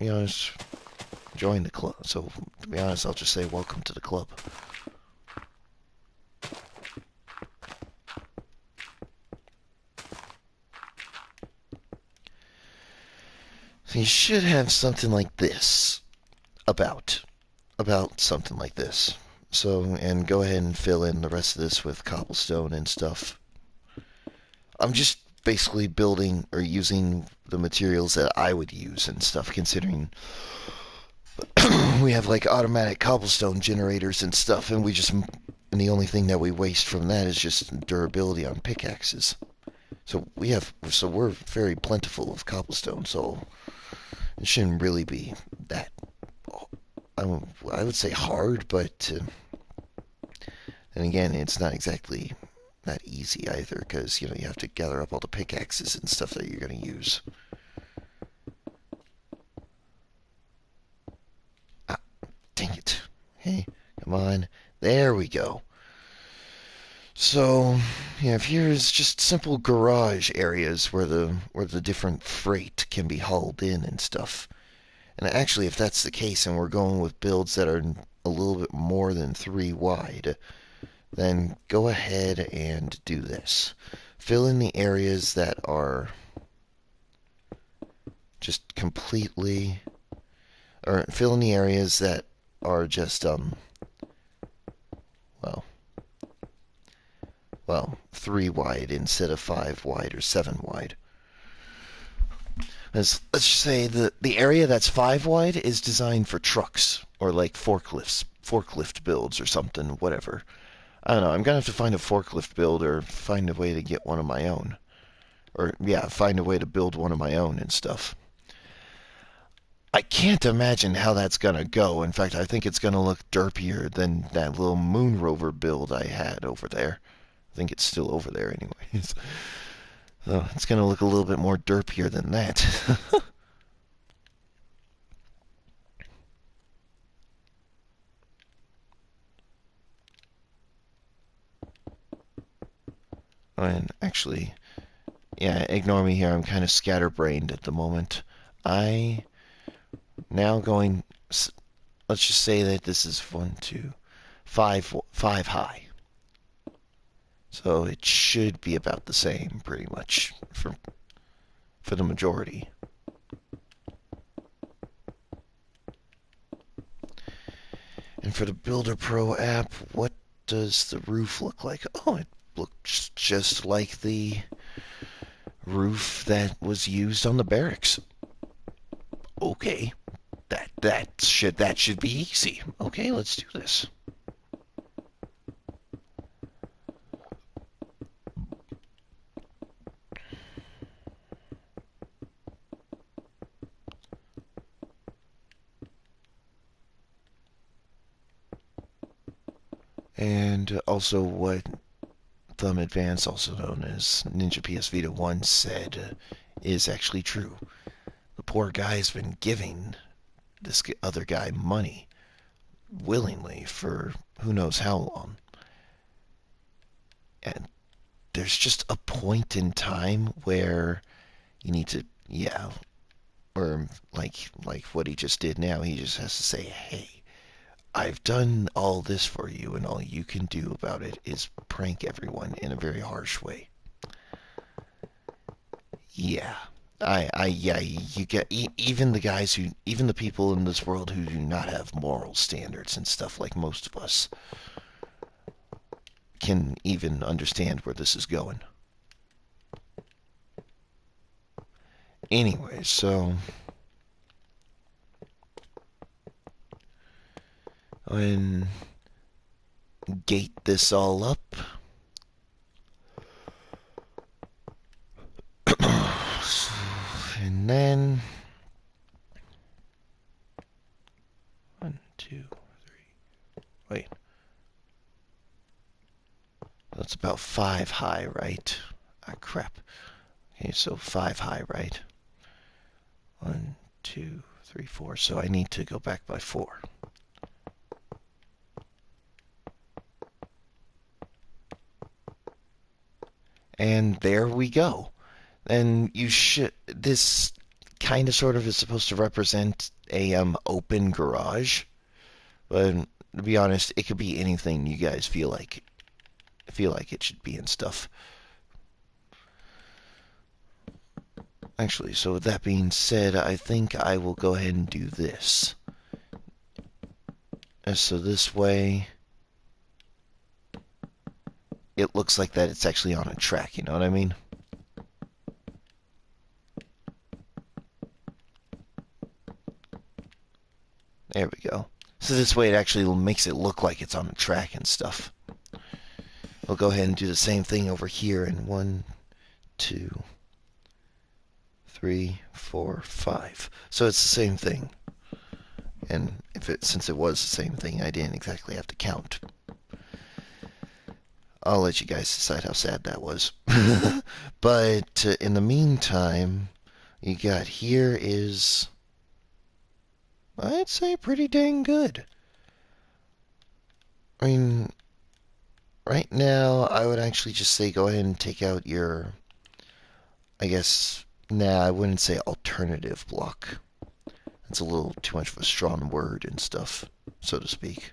just join the club. So, to be honest, I'll just say welcome to the club. So you should have something like this about something like this. So, and go ahead and fill in the rest of this with cobblestone and stuff. I'm just basically building or using the materials that I would use and stuff, considering we have like automatic cobblestone generators and stuff, and the only thing that we waste from that is just durability on pickaxes. So we're very plentiful of cobblestone, so it shouldn't really be that, I would say hard, but then again, it's not exactly that easy either, because, you have to gather up all the pickaxes and stuff that you're going to use. Ah, dang it. Hey, come on. There we go. So, if here's just simple garage areas where the different freight can be hauled in and stuff. And actually, if that's the case and we're going with builds that are a little bit more than 3 wide, then go ahead and do this. Fill in the areas that are just completely, or fill in the areas that are just, well, 3 wide instead of 5 wide or 7 wide. Let's just say the area that's 5 wide is designed for trucks or like forklift builds or something, whatever. I don't know. I'm gonna have to find a forklift build or find a way to get one of my own, or yeah, find a way to build one of my own and stuff. I can't imagine how that's gonna go. In fact, I think it's gonna look derpier than that little moon rover build I had over there. I think it's still over there anyways. So it's going to look a little bit more derpier than that. And actually, yeah, ignore me here. I'm kind of scatterbrained at the moment. I now going. Let's just say that this is 1, 2, 5 high. So it should be about the same, pretty much, for the majority. And for the Builder Pro app, what does the roof look like? Oh, it looks just like the roof that was used on the barracks. Okay, that should be easy. Okay, let's do this. And also what Thumb Advance, also known as Ninja PS Vita 1, said is actually true. The poor guy's been giving this other guy money willingly for who knows how long. And there's just a point in time where you need to, yeah, or like what he just did now, he just has to say, hey, I've done all this for you, and all you can do about it is prank everyone in a very harsh way. Yeah. Yeah, you get even the guys who, even the people in this world who do not have moral standards and stuff like most of us, can even understand where this is going. Anyway, so and gate this all up. And then 1, 2, 3. Wait, that's about 5 high, right? Ah, crap. Okay, so 5 high, right? 1, 2, 3, 4. So I need to go back by 4. And there we go. And you should. This kind of sort of is supposed to represent a open garage, but to be honest, it could be anything you guys feel like it should be and stuff. Actually, so with that being said, I think I will go ahead and do this. And so this way, it looks like that it's actually on a track, you know what I mean? There we go. So this way it actually makes it look like it's on a track and stuff. We'll go ahead and do the same thing over here in 1, 2, 3, 4, 5. So it's the same thing. And since it was the same thing, I didn't exactly have to count. I'll let you guys decide how sad that was. But in the meantime, you got here is, I'd say, pretty dang good. I mean, right now, I would actually just say go ahead and take out your, I guess, nah, I wouldn't say alternative block. That's a little too much of a strong word and stuff, so to speak.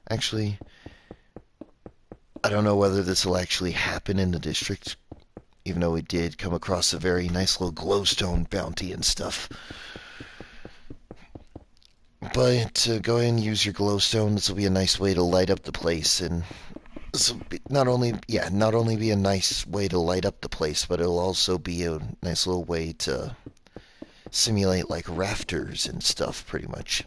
Actually, I don't know whether this will actually happen in the district, even though we did come across a very nice little glowstone bounty and stuff. But go ahead and use your glowstone. This will be a nice way to light up the place, and this will be not only be a nice way to light up the place, but it'll also be a nice little way to simulate like rafters and stuff, pretty much.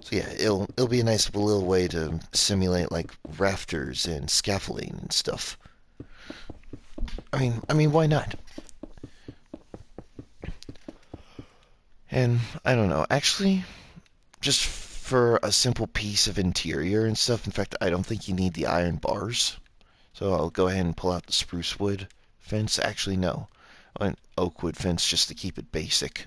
So yeah, it'll be a nice little way to simulate like rafters and scaffolding and stuff. I mean, why not? And I don't know, actually, just for a simple piece of interior and stuff. In fact, I don't think you need the iron bars. So I'll go ahead and pull out the spruce wood fence. Actually, no, an oak wood fence just to keep it basic.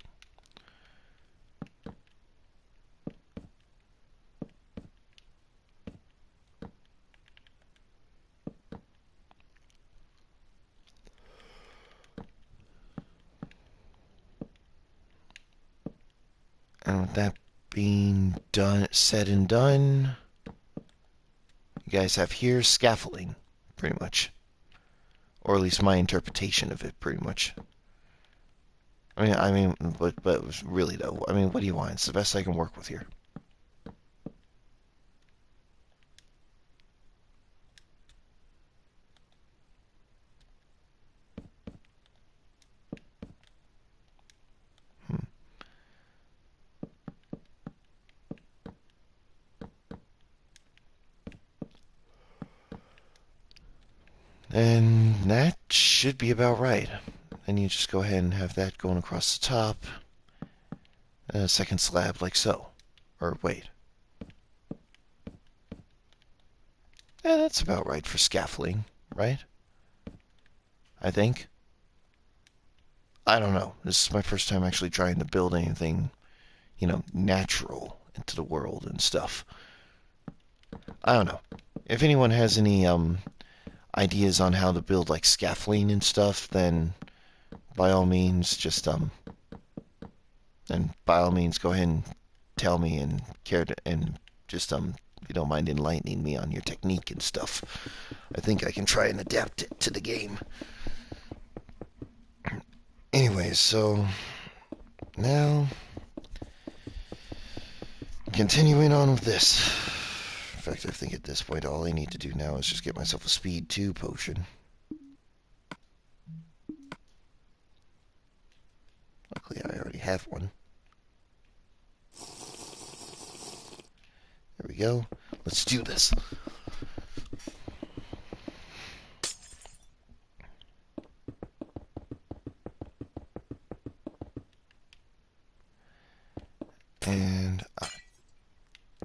And with that being done, said and done, you guys have here scaffolding, pretty much. Or at least my interpretation of it, pretty much. but really though, I mean, what do you want? It's the best I can work with here. Hmm. And that should be about right. And you just go ahead and have that going across the top. A second slab like so. Or wait. Yeah, that's about right for scaffolding, right? I think. I don't know. This is my first time actually trying to build anything, natural into the world and stuff. I don't know. If anyone has any ideas on how to build like scaffolding and stuff, then by all means go ahead and tell me and just if you don't mind enlightening me on your technique and stuff. I think I can try and adapt it to the game. Anyways, so now continuing on with this. In fact, I think at this point all I need to do now is just get myself a speed 2 potion. Luckily I already have one. There we go. Let's do this. And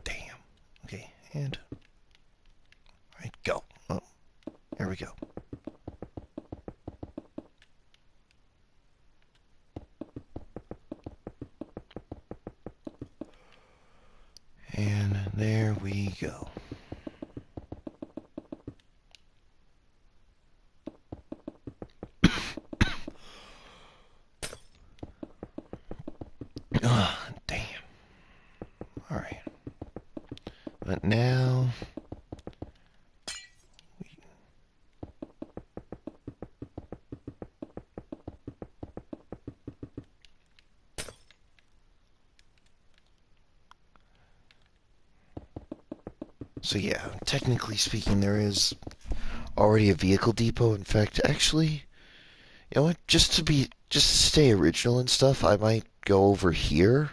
damn. Okay, and all right, go. Oh, there we go. And there we go. Oh, damn. All right. But now so yeah, technically speaking, there is already a vehicle depot. In fact, actually, you know what? Just to stay original and stuff, I might go over here,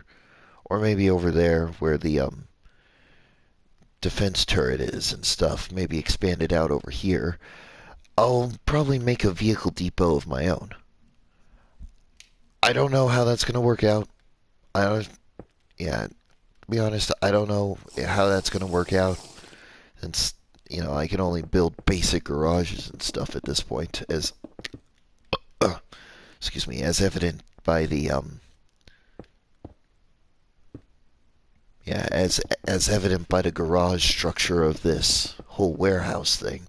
or maybe over there where the defense turret is and stuff. Maybe expand it out over here. I'll probably make a vehicle depot of my own. I don't know how that's gonna work out. I don't. Yeah, to be honest, I don't know how that's gonna work out. Since I can only build basic garages and stuff at this point, as excuse me, as evident by the yeah, as evident by the garage structure of this whole warehouse thing.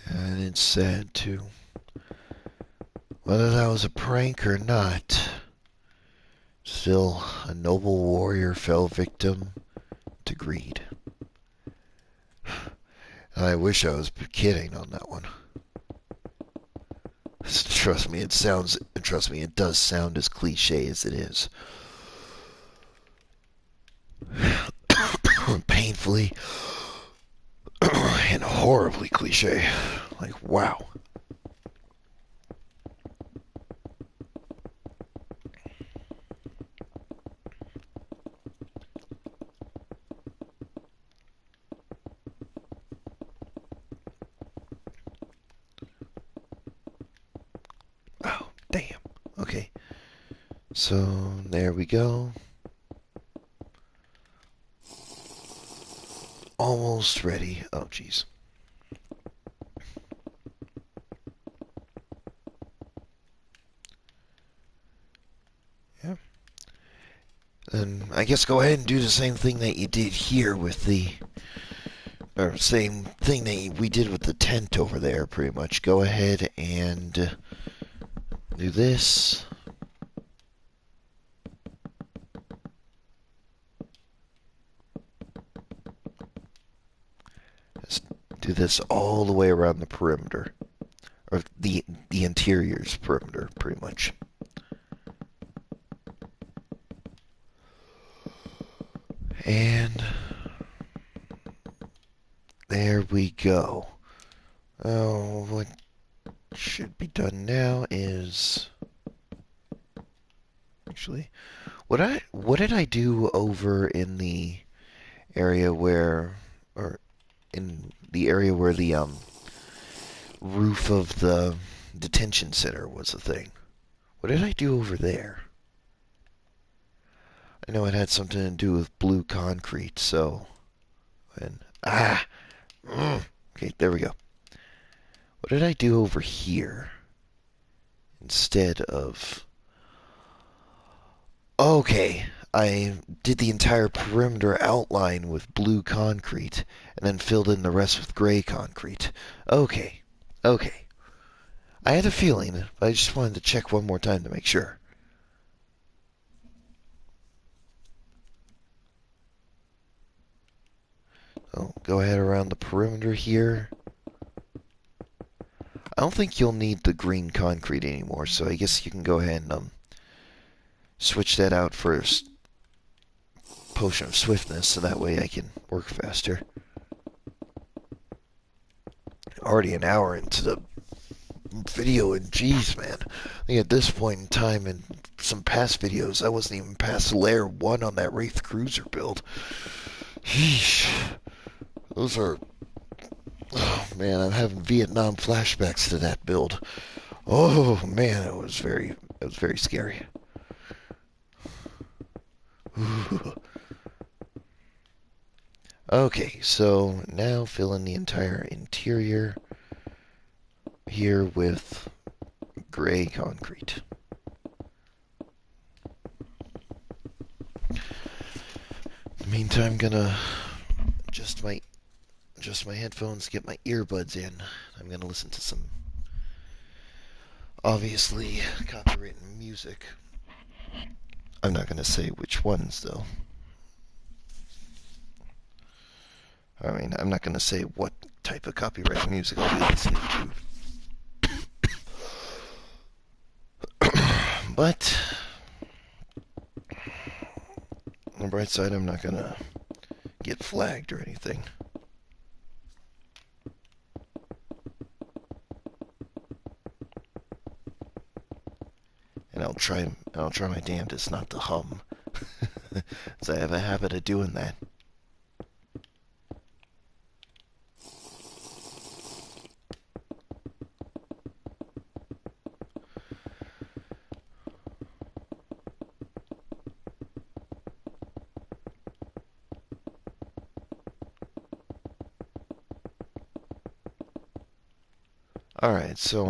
And it's sad too. Whether that was a prank or not, still a noble warrior fell victim to greed. I wish I was kidding on that one. Trust me, it does sound as cliche as it is. Painfully and horribly cliche. Like, wow. Oh, damn. Okay. So, there we go. Almost ready. Oh, jeez. Yeah. Then I guess go ahead and do the same thing that you did here with the or same thing that we did with the tent over there, pretty much. Go ahead and do this. Just do this all the way around the perimeter, or the interior's perimeter, pretty much. And there we go. Oh, what should be done now is actually what did I do over in the area where, or in the area where the roof of the detention center was a thing? What did I do over there? I know it had something to do with blue concrete, so and okay, there we go. What did I do over here instead of? Okay, I did the entire perimeter outline with blue concrete and then filled in the rest with gray concrete. Okay, okay. I had a feeling, but I just wanted to check one more time to make sure. So go ahead around the perimeter here. I don't think you'll need the green concrete anymore, so I guess you can go ahead and switch that out for a potion of swiftness, so that way I can work faster. Already an hour into the video, and geez, man, I think at this point in time in some past videos, I wasn't even past layer 1 on that Wraith Cruiser build. Sheesh. Those are... Oh, man, I'm having Vietnam flashbacks to that build. Oh, man, it was very scary. Okay, so now fill in the entire interior here with gray concrete. In the meantime, I'm gonna adjust my headphones, get my earbuds in. I'm gonna listen to some obviously copyrighted music. I'm not gonna say which ones though. I mean, I'm not gonna say what type of copyrighted music I'll be listening to. But on the bright side, I'm not gonna get flagged or anything. And I'll try my damnedest not to hum. So I have a habit of doing that. Alright, so,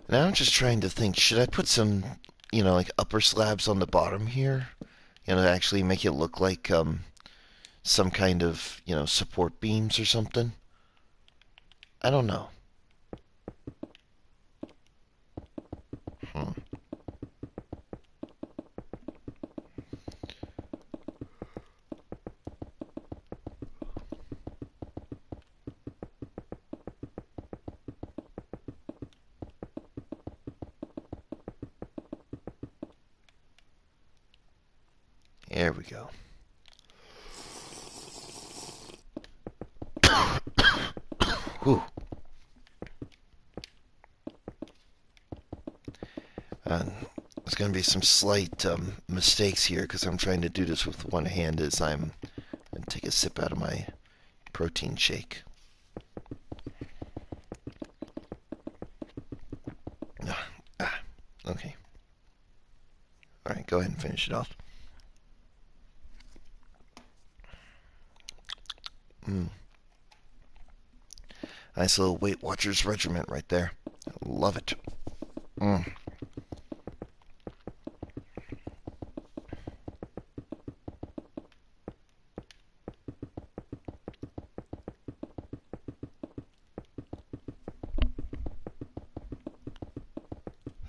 now I'm just trying to think, should I put some, like upper slabs on the bottom here? To actually make it look like, some kind of, support beams or something? I don't know. Hmm. There we go. Whew. There's going to be some slight mistakes here because I'm trying to do this with one hand as I'm going to take a sip out of my protein shake. Okay. ahead and finish it off. Mm. Nice little Weight Watchers regiment right there. Love it. Mm.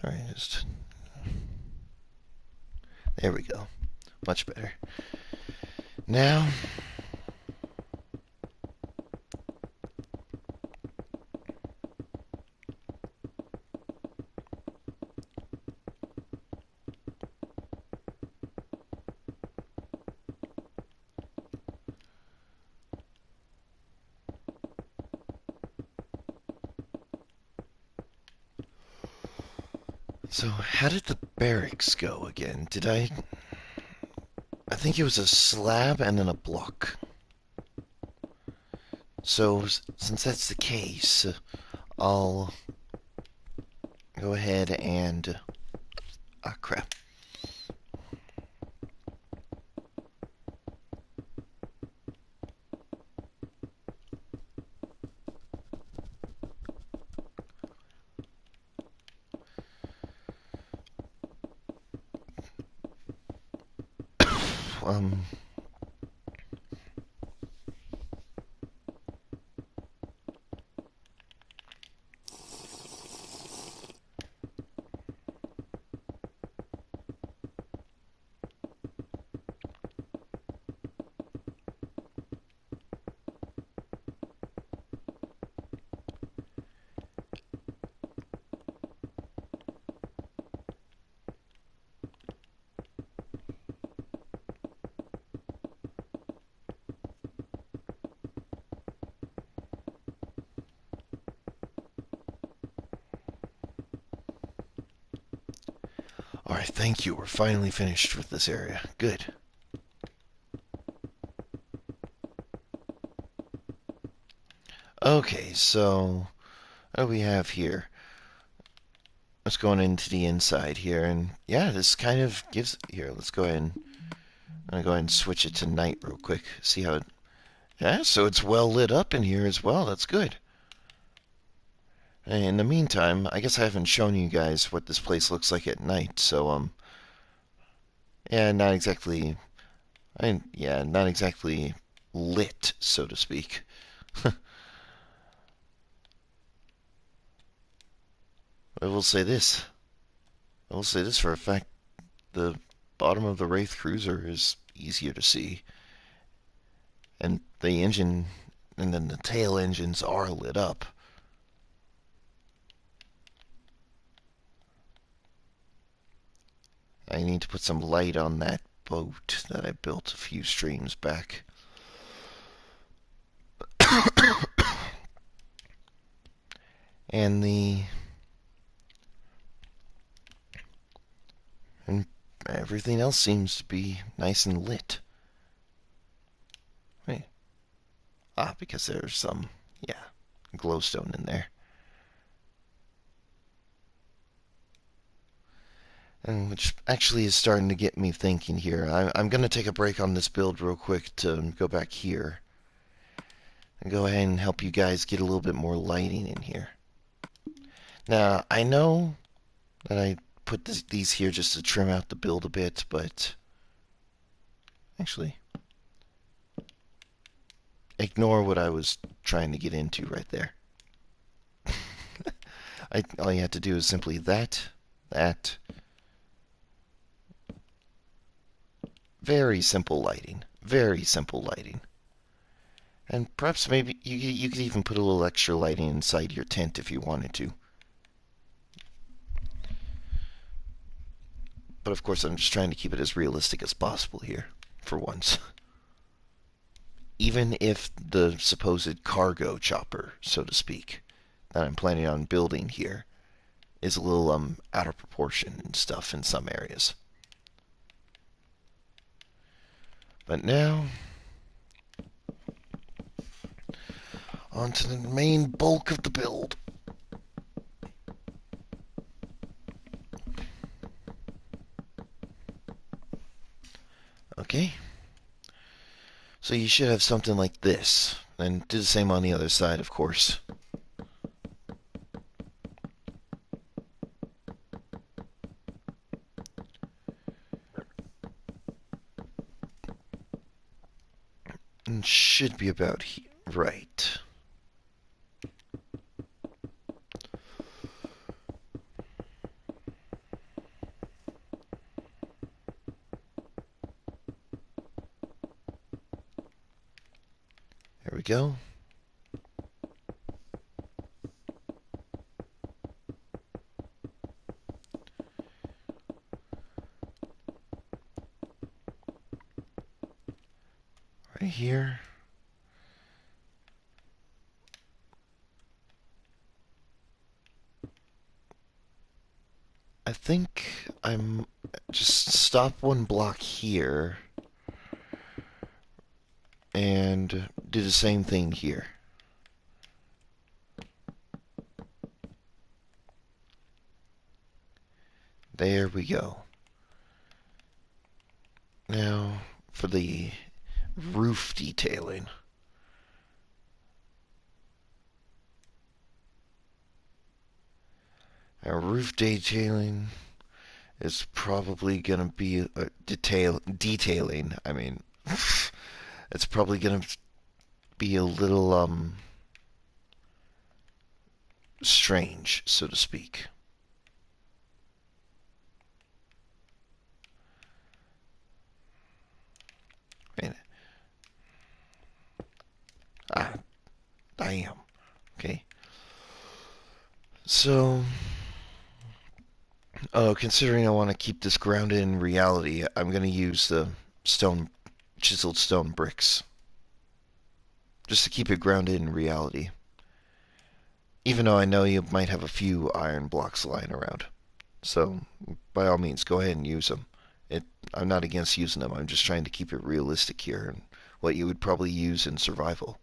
All right, just there we go. Much better. Now, so how did the barracks go again? I think it was a slab and then a block. So, since that's the case, I'll go ahead and... Ah, crap. Um... Alright, thank you. We're finally finished with this area. Good. Okay, so what do we have here? Let's go on into the inside here, and yeah, this kind of gives... Here, let's go ahead and... I'm gonna go ahead and switch it to night real quick. See how it... Yeah, so it's well lit up in here as well. That's good. In the meantime, I guess I haven't shown you guys what this place looks like at night, so, yeah, not exactly... yeah, not exactly lit, so to speak. I will say this. I will say this for a fact. The bottom of the Wraith Cruiser is easier to see. And the engine, and then the tail engines are lit up. I need to put some light on that boat that I built a few streams back. And and everything else seems to be nice and lit. Wait. Ah, because there's some, yeah, glowstone in there. And which actually is starting to get me thinking here. I'm going to take a break on this build real quick to go back here. And go ahead and help you guys get a little bit more lighting in here. Now, I know that I put these here just to trim out the build a bit, but actually, ignore what I was trying to get into right there. All you have to do is simply that. Very simple lighting. Very simple lighting. And perhaps maybe you could even put a little extra lighting inside your tent if you wanted to. But of course, I'm just trying to keep it as realistic as possible here, for once. Even if the supposed cargo chopper, so to speak, that I'm planning on building here is a little out of proportion and stuff in some areas. But now, on to the main bulk of the build. you should have something like this. And do the same on the other side, of course. And should be about here. Right. There we go. Right here. I think I'm just stop one block here and do the same thing here. There we go. Now for the roof detailing. Now roof detailing is probably gonna be detailing. I mean, it's probably gonna be a little strange, so to speak. I mean, I, I am. Okay. So, considering I want to keep this grounded in reality, I'm going to use the chiseled stone bricks. Just to keep it grounded in reality. Even though I know you might have a few iron blocks lying around. So, by all means, go ahead and use them. I'm not against using them. I'm just trying to keep it realistic here and what you would probably use in survival.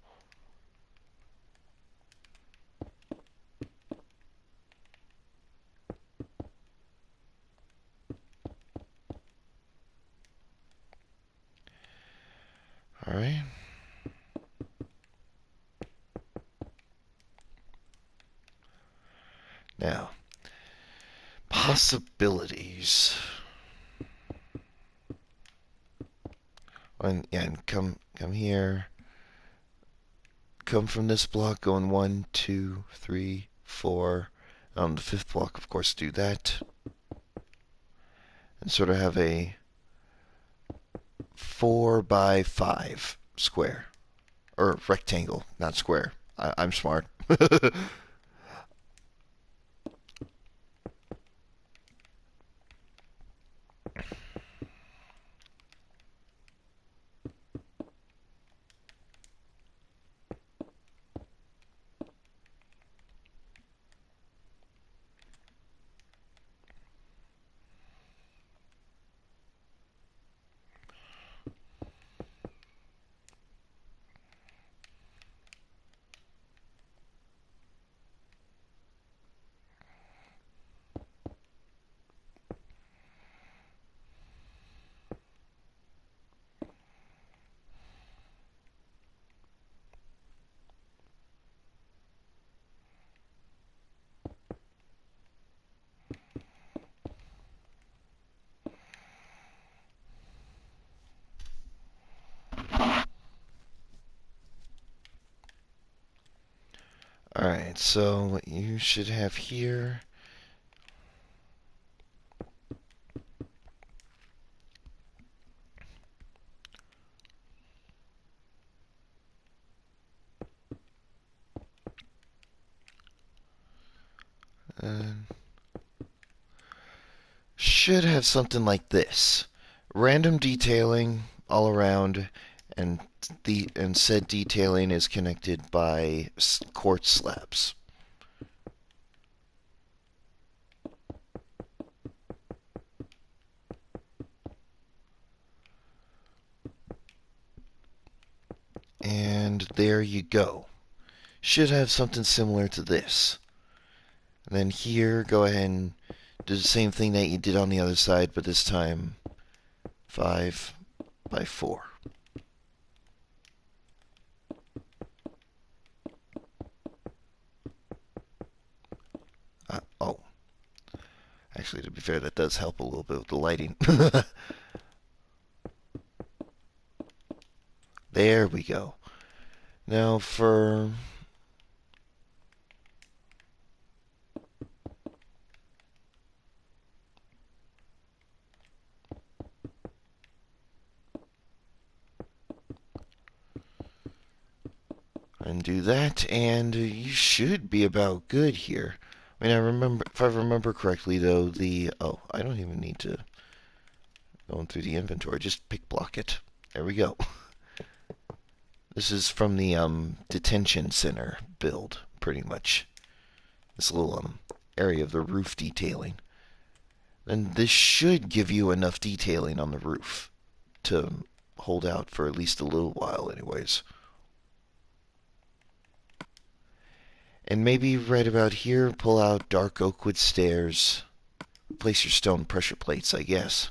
Alright. Now, possibilities. And come here. Come from this block, going 1, 2, 3, 4. On the fifth block, of course, do that. And sort of have a 4 by 5 square. Or rectangle, not square. I'm smart. Alright, so what you should have here. Uh, should have something like this. Random detailing all around, and said detailing is connected by quartz slabs. And there you go. Should have something similar to this. And then here, go ahead and do the same thing that you did on the other side, but this time 5 by 4. Actually, to be fair, that does help a little bit with the lighting. There we go. Now for and do that, and you should be about good here. I mean, I remember if I remember correctly, though, the I don't even need to go through the inventory. Just pick block it. There we go. This is from the detention center build, pretty much. This little area of the roof detailing. And this should give you enough detailing on the roof to hold out for at least a little while, anyways. And maybe right about here, pull out dark oak wood stairs. Place your stone pressure plates, I guess.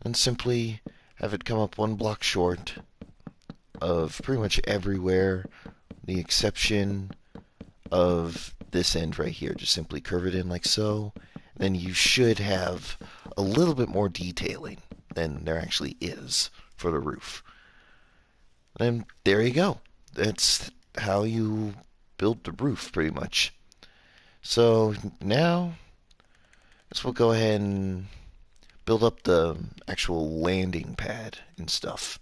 And simply have it come up one block short of pretty much everywhere, the exception of this end right here. Just simply curve it in like so. Then you should have a little bit more detailing than there actually is for the roof. And there you go. That's how you build the roof, pretty much. So now, I guess we'll go ahead and build up the actual landing pad and stuff.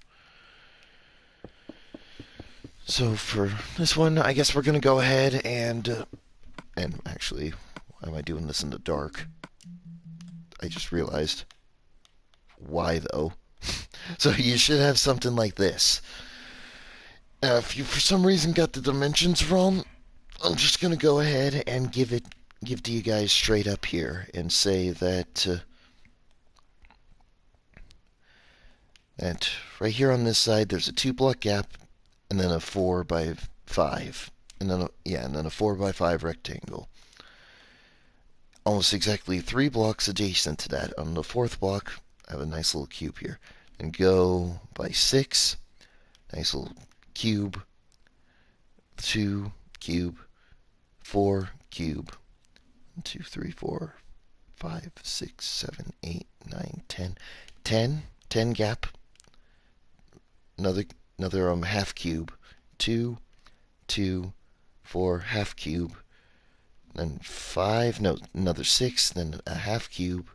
So for this one, I guess we're gonna go ahead and actually, why am I doing this in the dark? I just realized. Why though? So you should have something like this. Now, if you for some reason got the dimensions wrong, I'm just gonna go ahead and give to you guys straight up here and say that that right here on this side there's a 2 block gap and then a 4 by 5 and then a 4 by 5 rectangle. Almost exactly 3 blocks adjacent to that. On the 4th block, I have a nice little cube here. And go by 6, nice little cube, 2 cube, 4 cube, 1, 2, 3, 4, 5, 6, 7, 8, 9, 10, 10 gap, another half cube, 2, 2, 4 half cube, then 5, no, another 6, then a half cube,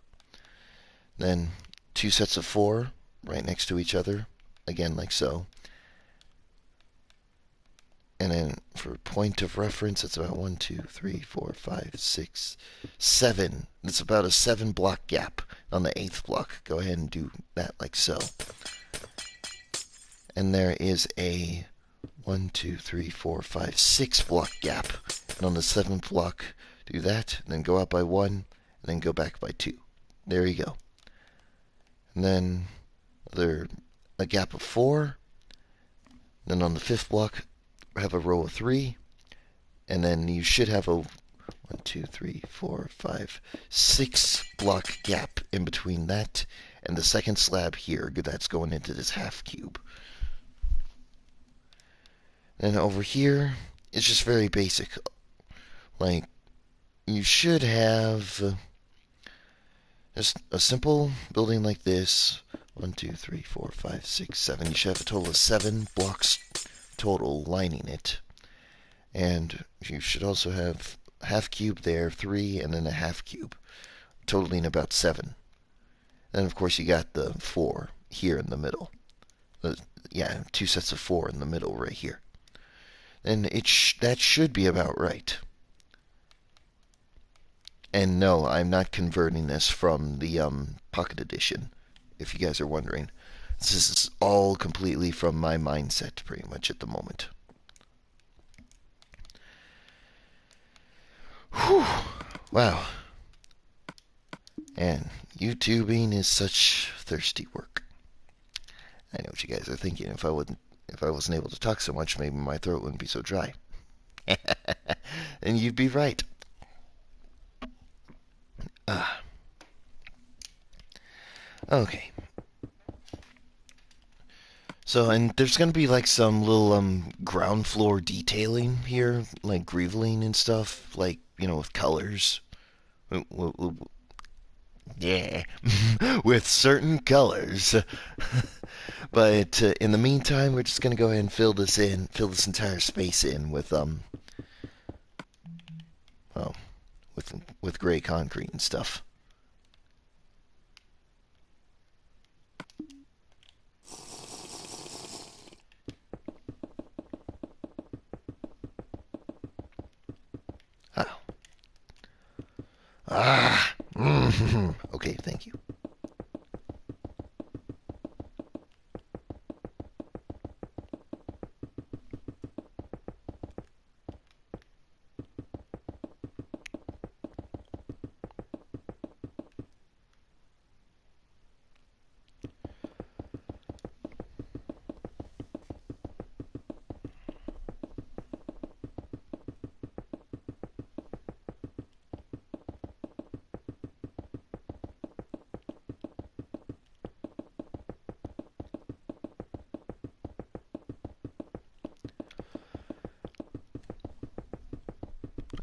then 2 sets of 4 right next to each other, again like so. And then for point of reference, it's about 1, 2, 3, 4, 5, 6, 7. It's about a 7 block gap on the 8th block. Go ahead and do that like so. And there is a 1, 2, 3, 4, 5, 6 block gap. And on the 7th block, do that, and then go up by 1, and then go back by 2. There you go. And then a gap of 4. Then on the 5th block, have a row of 3, and then you should have a 1, 2, 3, 4, 5, 6 block gap in between that and the second slab here that's going into this half cube. And over here, it's just very basic. Like, you should have just a simple building like this. 1, 2, 3, 4, 5, 6, 7. You should have a total of 7 blocks total lining it. And you should also have half cube there, 3, and then a half cube, totaling about 7. Then of course you got the 4 here in the middle. Yeah, 2 sets of 4 in the middle right here. And that should be about right. And no, I'm not converting this from the Pocket Edition, if you guys are wondering. This is all completely from my mindset, pretty much, at the moment. Whew. Wow. And YouTubing is such thirsty work. I know what you guys are thinking. If I wasn't able to talk so much, maybe my throat wouldn't be so dry. And you'd be right. Okay. So, and there's going to be like some little ground floor detailing here, like greveling and stuff, like, with colors. Yeah, with certain colors. But in the meantime, we're just gonna go ahead and fill this entire space in well, with gray concrete and stuff. Oh. Ah. Okay, thank you.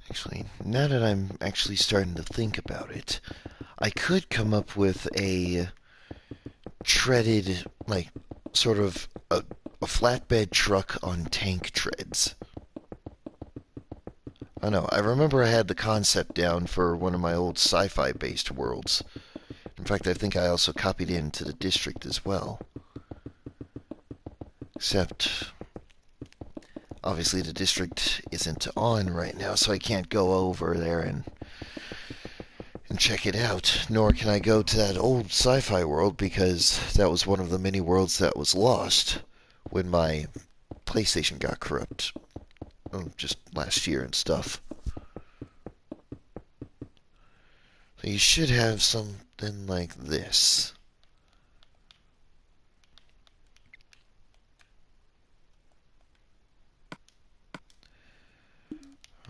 Actually, now that I'm actually starting to think about it, I could come up with a treaded, like, sort of a flatbed truck on tank treads. I know. I remember I had the concept down for one of my old sci-fi based worlds. In fact, I think I also copied it into the district as well. Except, obviously, the district isn't on right now, so I can't go over there and check it out. Nor can I go to that old sci-fi world because that was one of the many worlds that was lost when my PlayStation got corrupt. Just last year and stuff. So you should have something like this.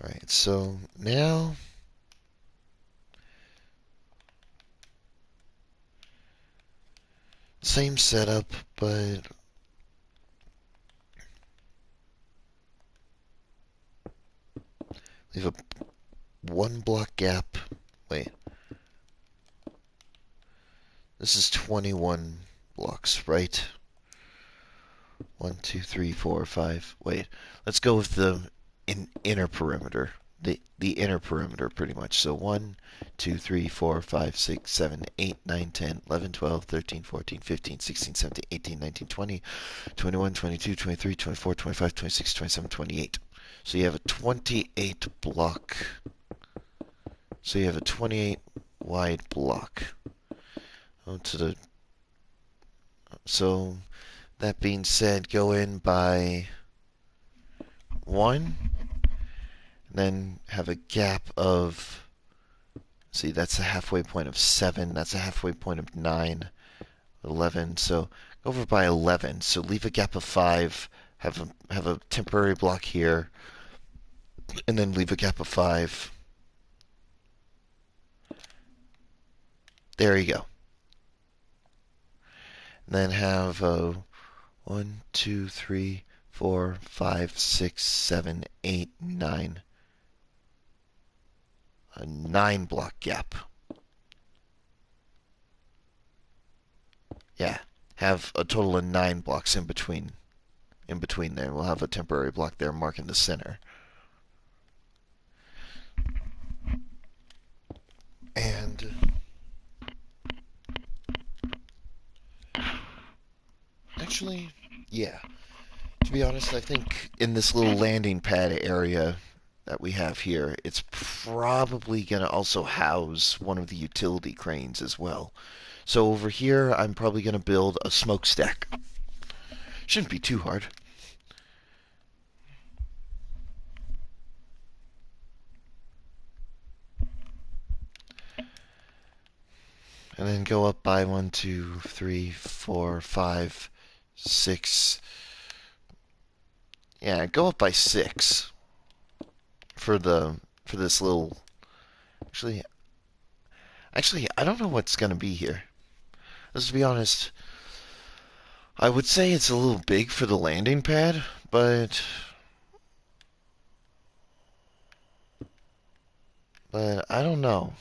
Alright, so now same setup, but leave a one block gap. Wait, this is 21 blocks, right? 1, 2, 3, 4, 5. Wait, let's go with the inner perimeter. The inner perimeter, pretty much. So 1, 2, 3, 4, 5, 6, 7, 8, 9, 10, 11, 12, 13, 14, 15, 16, 17, 18, 19, 20, 21, 22, 23, 24, 25, 26, 27, 28. So you have a 28 block. So you have a 28 wide block. To the so that being said, go in by 1, then have a gap of, see, that's a halfway point of 7, that's a halfway point of 9, 11. So go over by 11. So leave a gap of 5, have a temporary block here, and then leave a gap of 5. There you go. And then have 1, 2, 3, 4, 5, 6, 7, 8, 9. A 9 block gap. Yeah, have a total of 9 blocks in between. In between there, we'll have a temporary block there marking the center. And actually, yeah. To be honest, I think in this little landing pad area that we have here, it's probably going to also house one of the utility cranes as well. So over here, I'm probably going to build a smokestack. Shouldn't be too hard. And then go up by 1, 2, 3, 4, 5, 6. Yeah, go up by 6 for this little. Actually, I don't know what's gonna be here. Let's be honest. I would say it's a little big for the landing pad, but I don't know.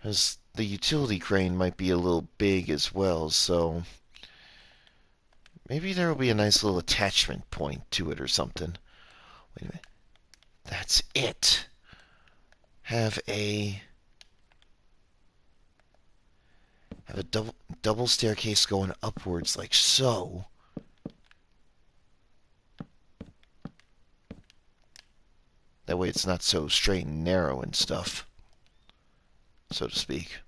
As the utility crane might be a little big as well, so maybe there will be a nice little attachment point to it or something. Wait a minute. That's it. Have a have a double staircase going upwards like so. That way it's not so straight and narrow and stuff, so to speak.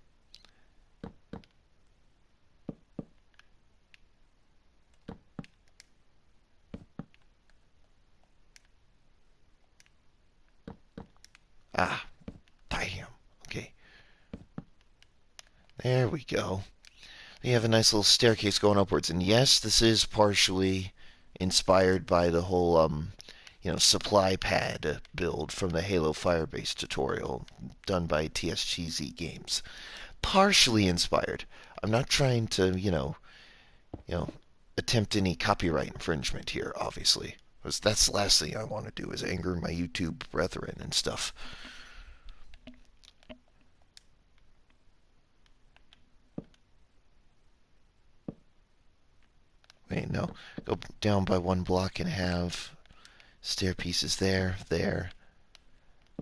Ah, damn. Okay, there we go. You have a nice little staircase going upwards, and yes, this is partially inspired by the whole supply pad build from the Halo Firebase tutorial done by TSGZ Games. Partially inspired. I'm not trying to, you know, attempt any copyright infringement here, obviously. Because that's the last thing I want to do is anger my YouTube brethren and stuff. Wait, no. Go down by one block and have stair pieces there, there.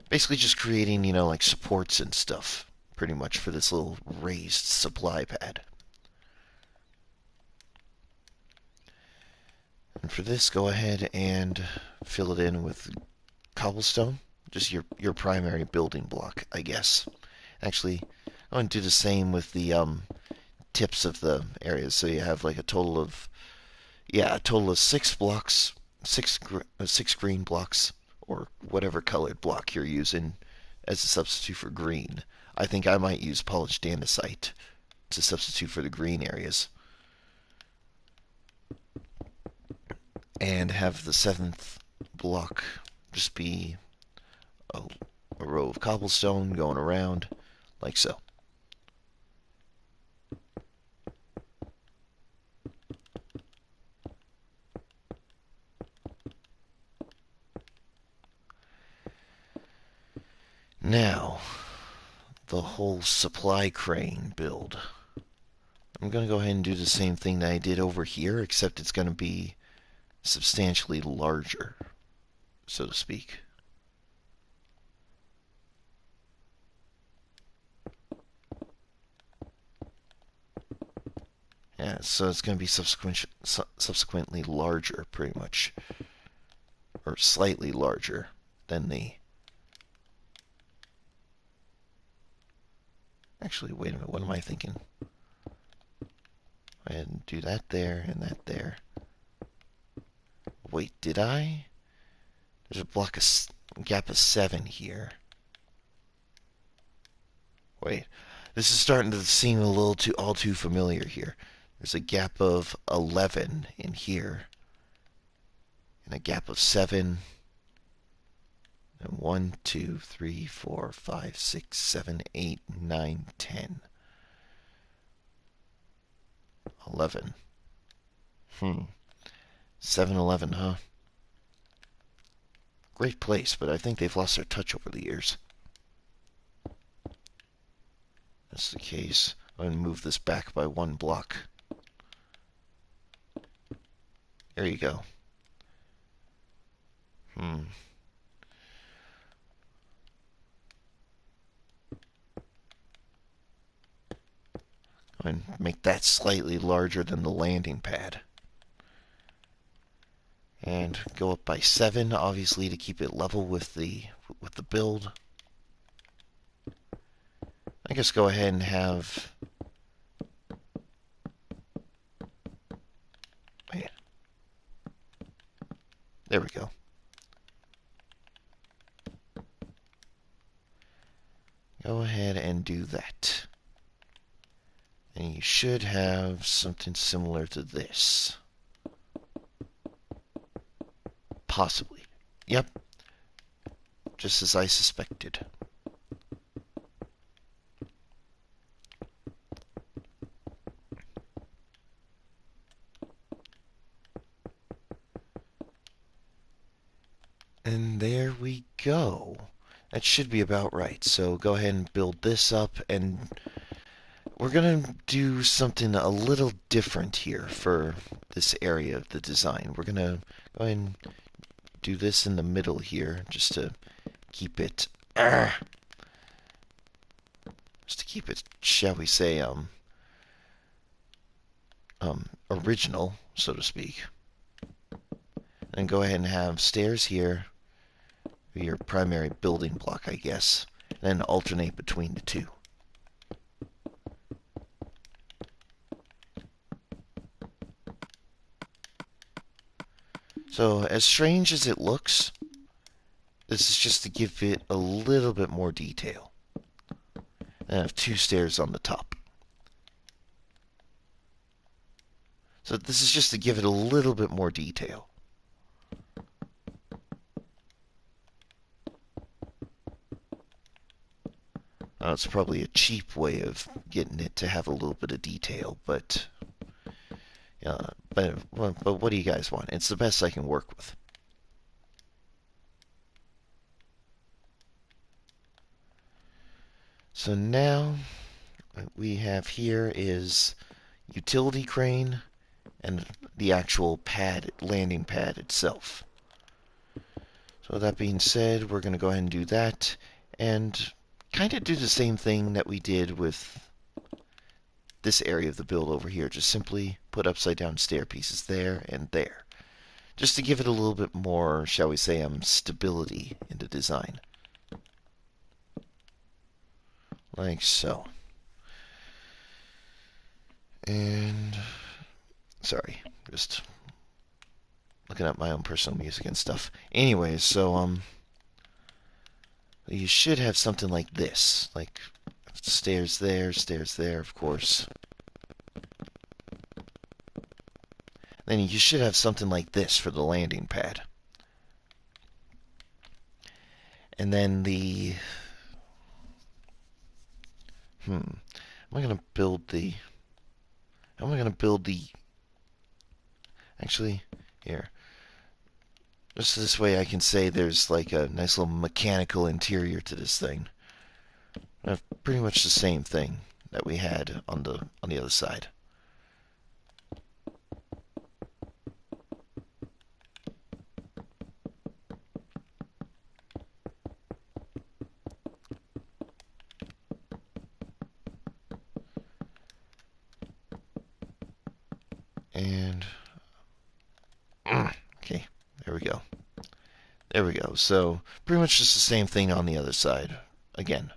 Basically just creating, like supports and stuff, pretty much, for this little raised supply pad. And for this, go ahead and fill it in with cobblestone, just your primary building block, I guess. Actually, I'm going to do the same with the tips of the areas, so you have like a total of six blocks, six green blocks, or whatever colored block you're using as a substitute for green. I think I might use polished andesite to substitute for the green areas. And have the seventh block just be a row of cobblestone going around, like so. Now, the whole supply crane build. I'm going to go ahead and do the same thing that I did over here, except it's going to be substantially larger, so to speak. Yeah, so it's going to be subsequently larger, pretty much, or slightly larger than the... Actually, wait a minute, what am I thinking? Go ahead and do that there and that there. Wait, did I? There's a gap of 7 here. Wait, this is starting to seem a little all too familiar here. There's a gap of 11 in here, and a gap of 7, and 1, 2, 3, 4, 5, 6, 7, 8, 9, 10. 11. 7-Eleven, huh? Great place, but I think they've lost their touch over the years. That's the case. I'm going to move this back by 1 block. There you go. And make that slightly larger than the landing pad. And go up by 7, obviously, to keep it level with the build. I guess go ahead and have... Wait. There we go. Go ahead and do that. And you should have something similar to this. Possibly. Yep. Just as I suspected. And there we go. That should be about right. So go ahead and build this up, and we're going to do something a little different here for this area of the design. We're going to go ahead and do this in the middle here, just to keep it, shall we say, original, so to speak. And go ahead and have stairs here, your primary building block, I guess, and then alternate between the two. So, as strange as it looks, this is just to give it a little bit more detail. And I have two stairs on the top. So this is just to give it a little bit more detail. It's probably a cheap way of getting it to have a little bit of detail, but what do you guys want? It's the best I can work with. So now what we have here is utility crane and the actual pad, landing pad itself. So that being said, we're going to go ahead and do that and kind of do the same thing that we did with this area of the build over here. Just simply put upside down stair pieces there and there, just to give it a little bit more, shall we say, stability in the design. Like so. And sorry, just looking at my own personal music and stuff. Anyways, so you should have something like this, like stairs there, of course. Then you should have something like this for the landing pad. And then the how am I going to build the actually here, just this way I can say there's like a nice little mechanical interior to this thing. I have pretty much the same thing that we had on the other side. And okay, there we go. There we go. So pretty much just the same thing on the other side again.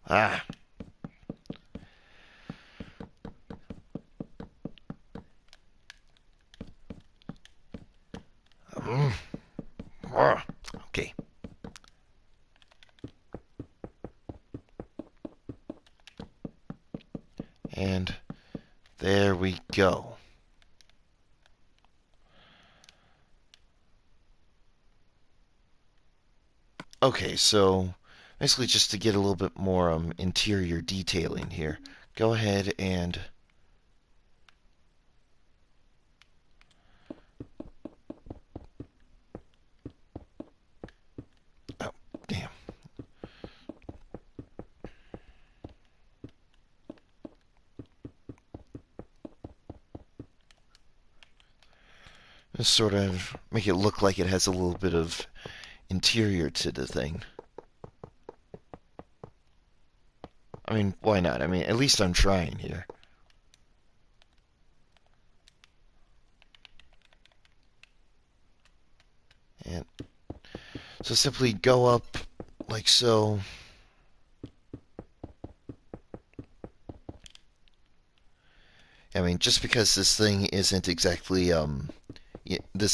Ah. Okay. And there we go. Okay, so basically just to get a little bit more interior detailing here, go ahead and oh, damn. Just sort of make it look like it has a little bit of interior to the thing. I mean, why not? I mean, at least I'm trying here. And so simply go up like so. I mean, just because this thing isn't exactly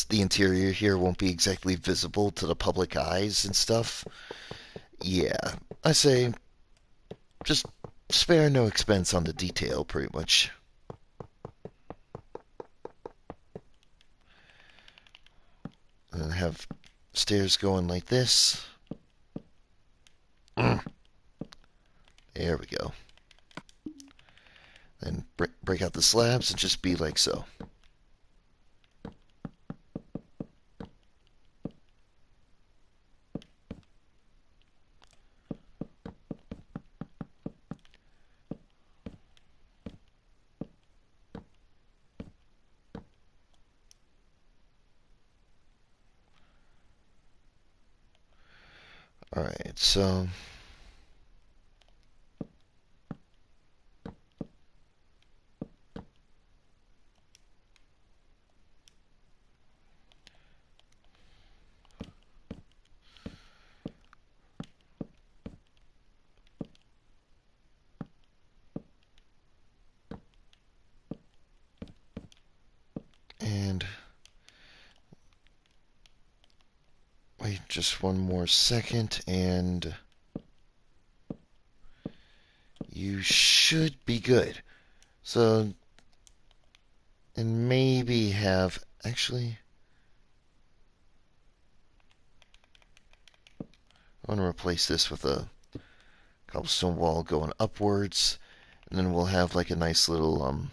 the interior here won't be exactly visible to the public eyes and stuff. Yeah, I say just spare no expense on the detail, pretty much. And have stairs going like this. There we go. Then break out the slabs and just be like so. Alright, so and wait just one more second, and you should be good. So, and maybe have, actually, I want to replace this with a cobblestone wall going upwards, and then we'll have like a nice little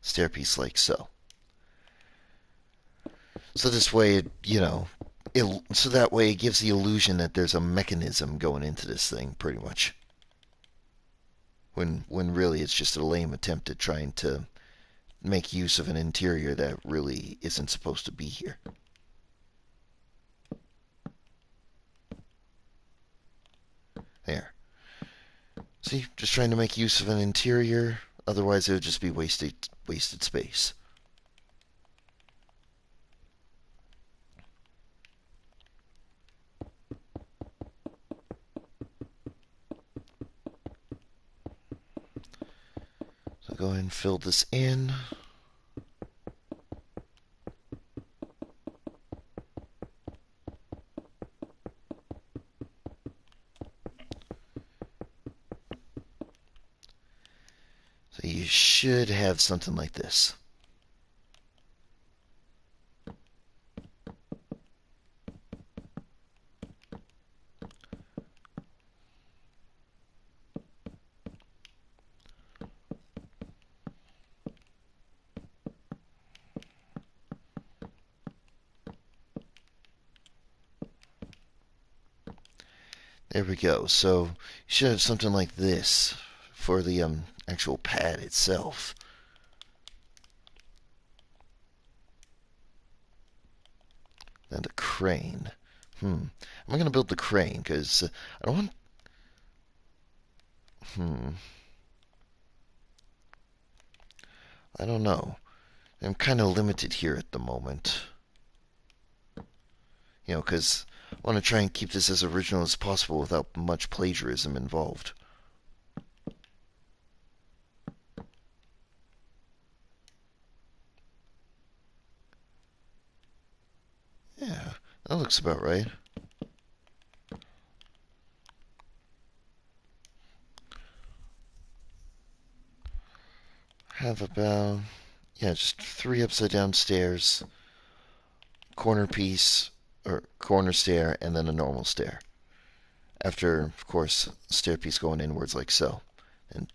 stairpiece like so. So this way, so that way it gives the illusion that there's a mechanism going into this thing, pretty much. When really it's just a lame attempt at trying to make use of an interior that really isn't supposed to be here. There. See, just trying to make use of an interior, otherwise it would just be wasted space. So go ahead and fill this in. So you should have something like this. There we go. So you should have something like this for the actual pad itself. Then the crane. I'm going to build the crane because I don't want. I don't know. I'm kind of limited here at the moment. Because I want to try and keep this as original as possible without much plagiarism involved. Yeah, that looks about right. Have about, yeah, just 3 upside down stairs, corner piece, or corner stair, and then a normal stair. After, of course, stair piece going inwards like so. And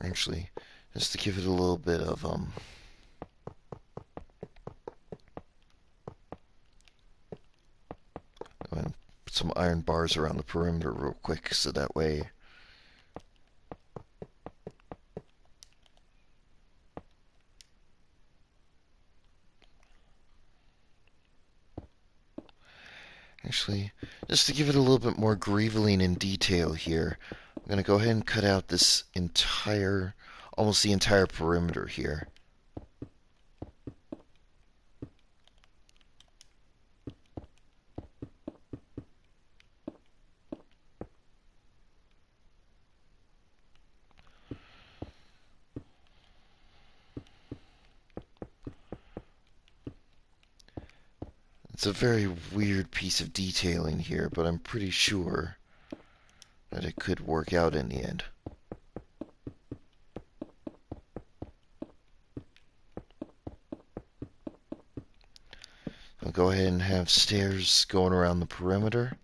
actually, just to give it a little bit of I'm gonna put some iron bars around the perimeter real quick, so that way. Actually, just to give it a little bit more greeveling in detail here, I'm going to go ahead and cut out this entire, almost the entire perimeter here. It's a very weird piece of detailing here, but I'm pretty sure that it could work out in the end. I'll go ahead and have stairs going around the perimeter.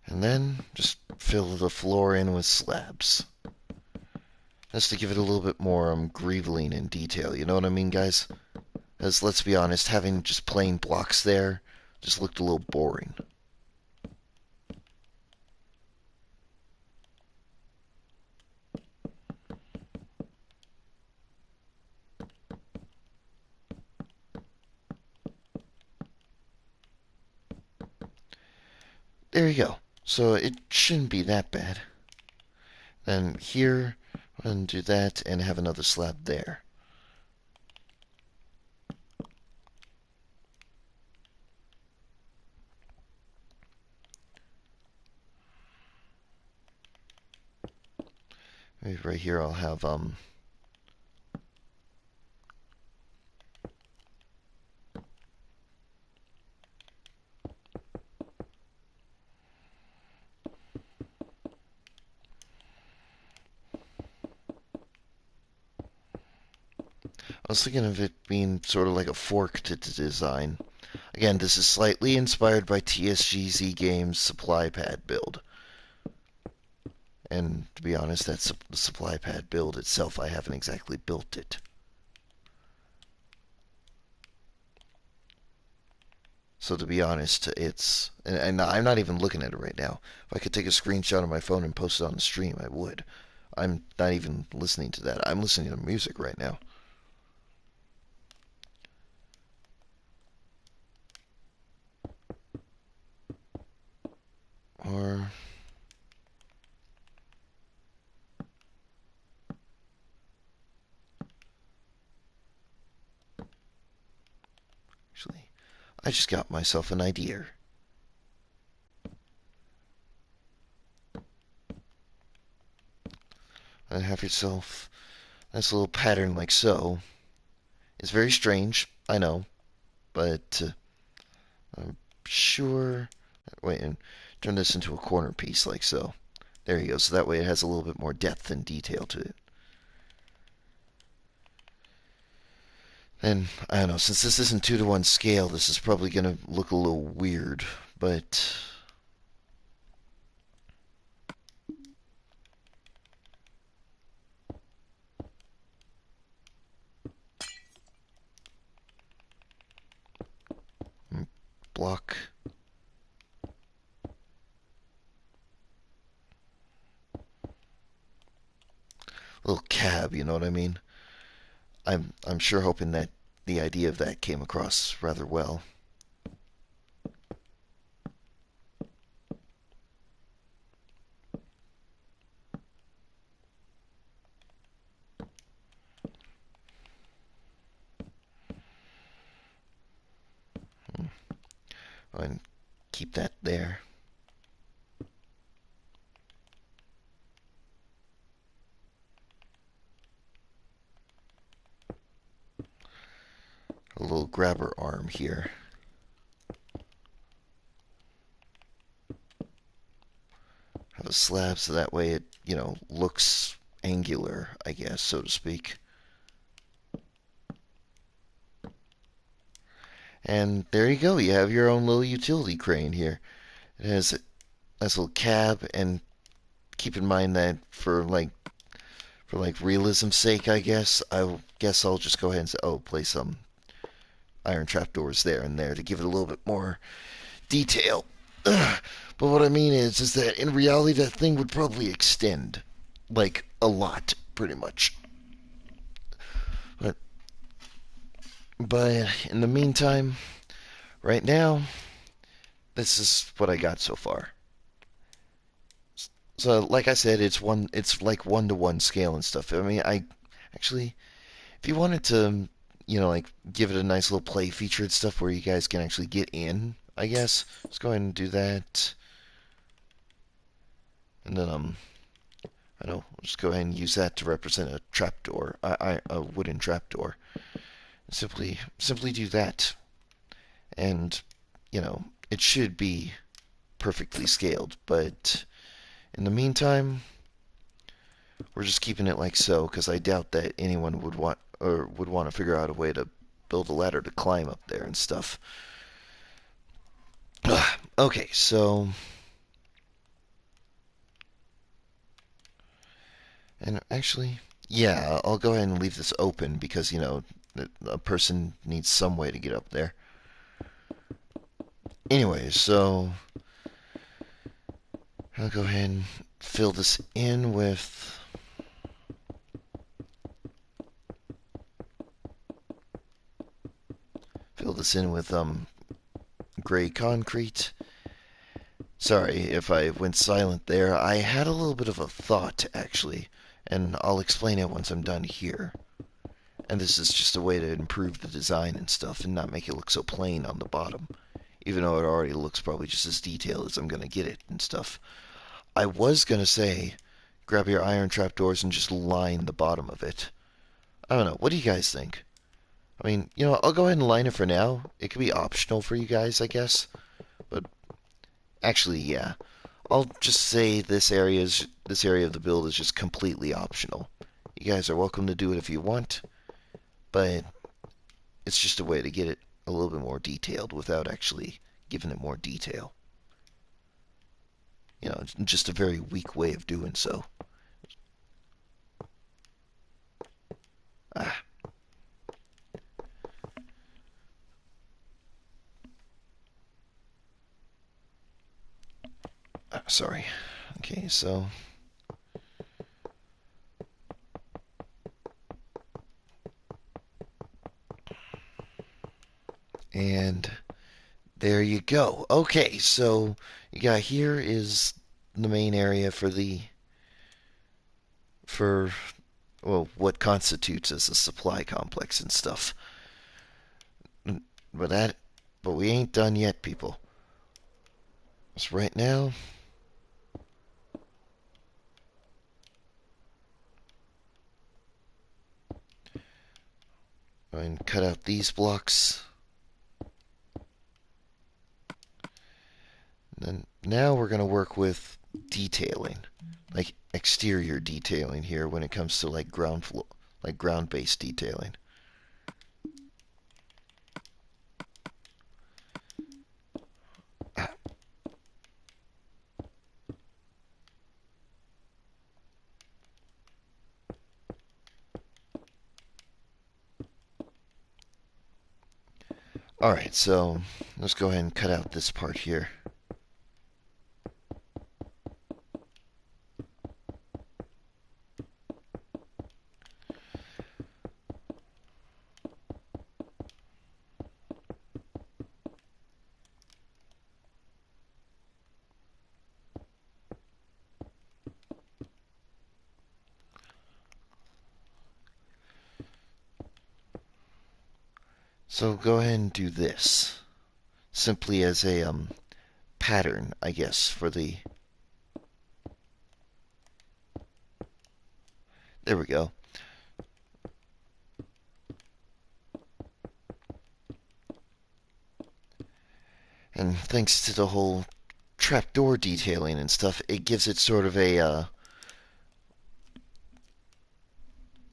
And And then just fill the floor in with slabs. Just to give it a little bit more greaveling in detail, you know what I mean, guys? Because let's be honest, having just plain blocks there just looked a little boring. There you go. So it shouldn't be that bad. Then here, and do that and have another slab there. Maybe right here I'll have I was thinking of it being sort of like a fork to the design. Again, this is slightly inspired by TSGZ Games' supply pad build. And to be honest, that's the supply pad build itself. I haven't exactly built it. So to be honest, and I'm not even looking at it right now. If I could take a screenshot of my phone and post it on the stream, I would. I'm not even listening to that. I'm listening to music right now. Or actually, I just got myself an idea. And have yourself a nice little pattern like so. It's very strange, I know, but I'm sure. Wait, and turn this into a corner piece like so. There you go. So that way it has a little bit more depth and detail to it. And I don't know, since this isn't 2-to-1 scale, this is probably going to look a little weird, but block. Little cab, you know what I mean? I'm sure hoping that the idea of that came across rather well. And keep that there. A little grabber arm here. Have a slab so that way it, looks angular, I guess, so to speak. And there you go. You have your own little utility crane here. It has a nice little cab, and keep in mind that for realism's sake, I guess I'll just go ahead and say, place some iron trapdoors there and there to give it a little bit more detail. But what I mean is that in reality, that thing would probably extend like a lot, pretty much. But in the meantime, right now, this is what I got so far. So, like I said, it's like 1-to-1 scale and stuff. I mean, I actually, if you wanted to, like give it a nice little play feature and stuff where you guys can actually get in, I guess, let's go ahead and do that. And then, I know, we'll just go ahead and use that to represent a trapdoor, a wooden trapdoor. Simply do that, and it should be perfectly scaled. But in the meantime, we're just keeping it like so because I doubt that anyone would want to figure out a way to build a ladder to climb up there and stuff. Okay, so And actually, yeah, I'll go ahead and leave this open because, a person needs some way to get up there. Anyway, so I'll go ahead and fill this in with gray concrete. Sorry if I went silent there. I had a little bit of a thought actually, and I'll explain it once I'm done here. And this is just a way to improve the design and stuff and not make it look so plain on the bottom, even though it already looks probably just as detailed as I'm going to get it and stuff. I was going to say grab your iron trapdoors and just line the bottom of it. I don't know. What do you guys think? I mean, I'll go ahead and line it for now. It could be optional for you guys, I guess. But actually, yeah. I'll just say this area of the build is just completely optional. You guys are welcome to do it if you want, but it's just a way to get it a little bit more detailed without actually giving it more detail. Just a very weak way of doing so. Ah, sorry. Okay, so and there you go. Okay, so you got here is the main area for well, what constitutes as a supply complex and stuff. But we ain't done yet, people. So right now, I'm going to cut out these blocks. And then now we're going to work with detailing, like exterior detailing here when it comes to like ground-based detailing. Alright, so let's go ahead and cut out this part here. So go ahead and do this simply as a pattern, I guess, for the. There we go. And thanks to the whole trapdoor detailing and stuff, it gives it sort of a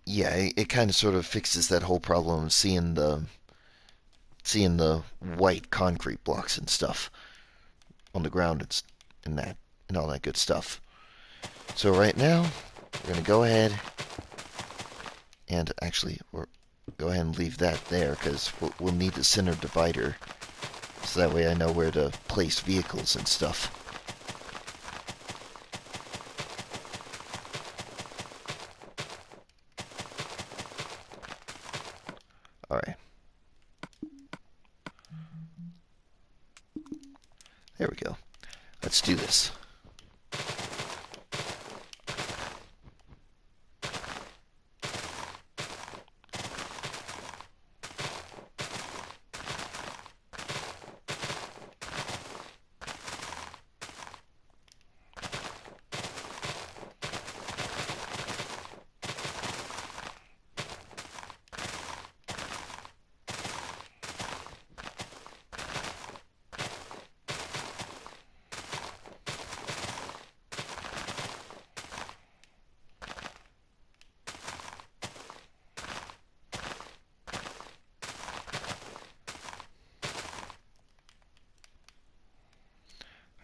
yeah, it kind of sort of fixes that whole problem of seeing the white concrete blocks and stuff on the ground and all that good stuff. So right now, we're gonna go ahead and actually go ahead and leave that there because we'll need the center divider so that way I know where to place vehicles and stuff. All right. There we go. Let's do this.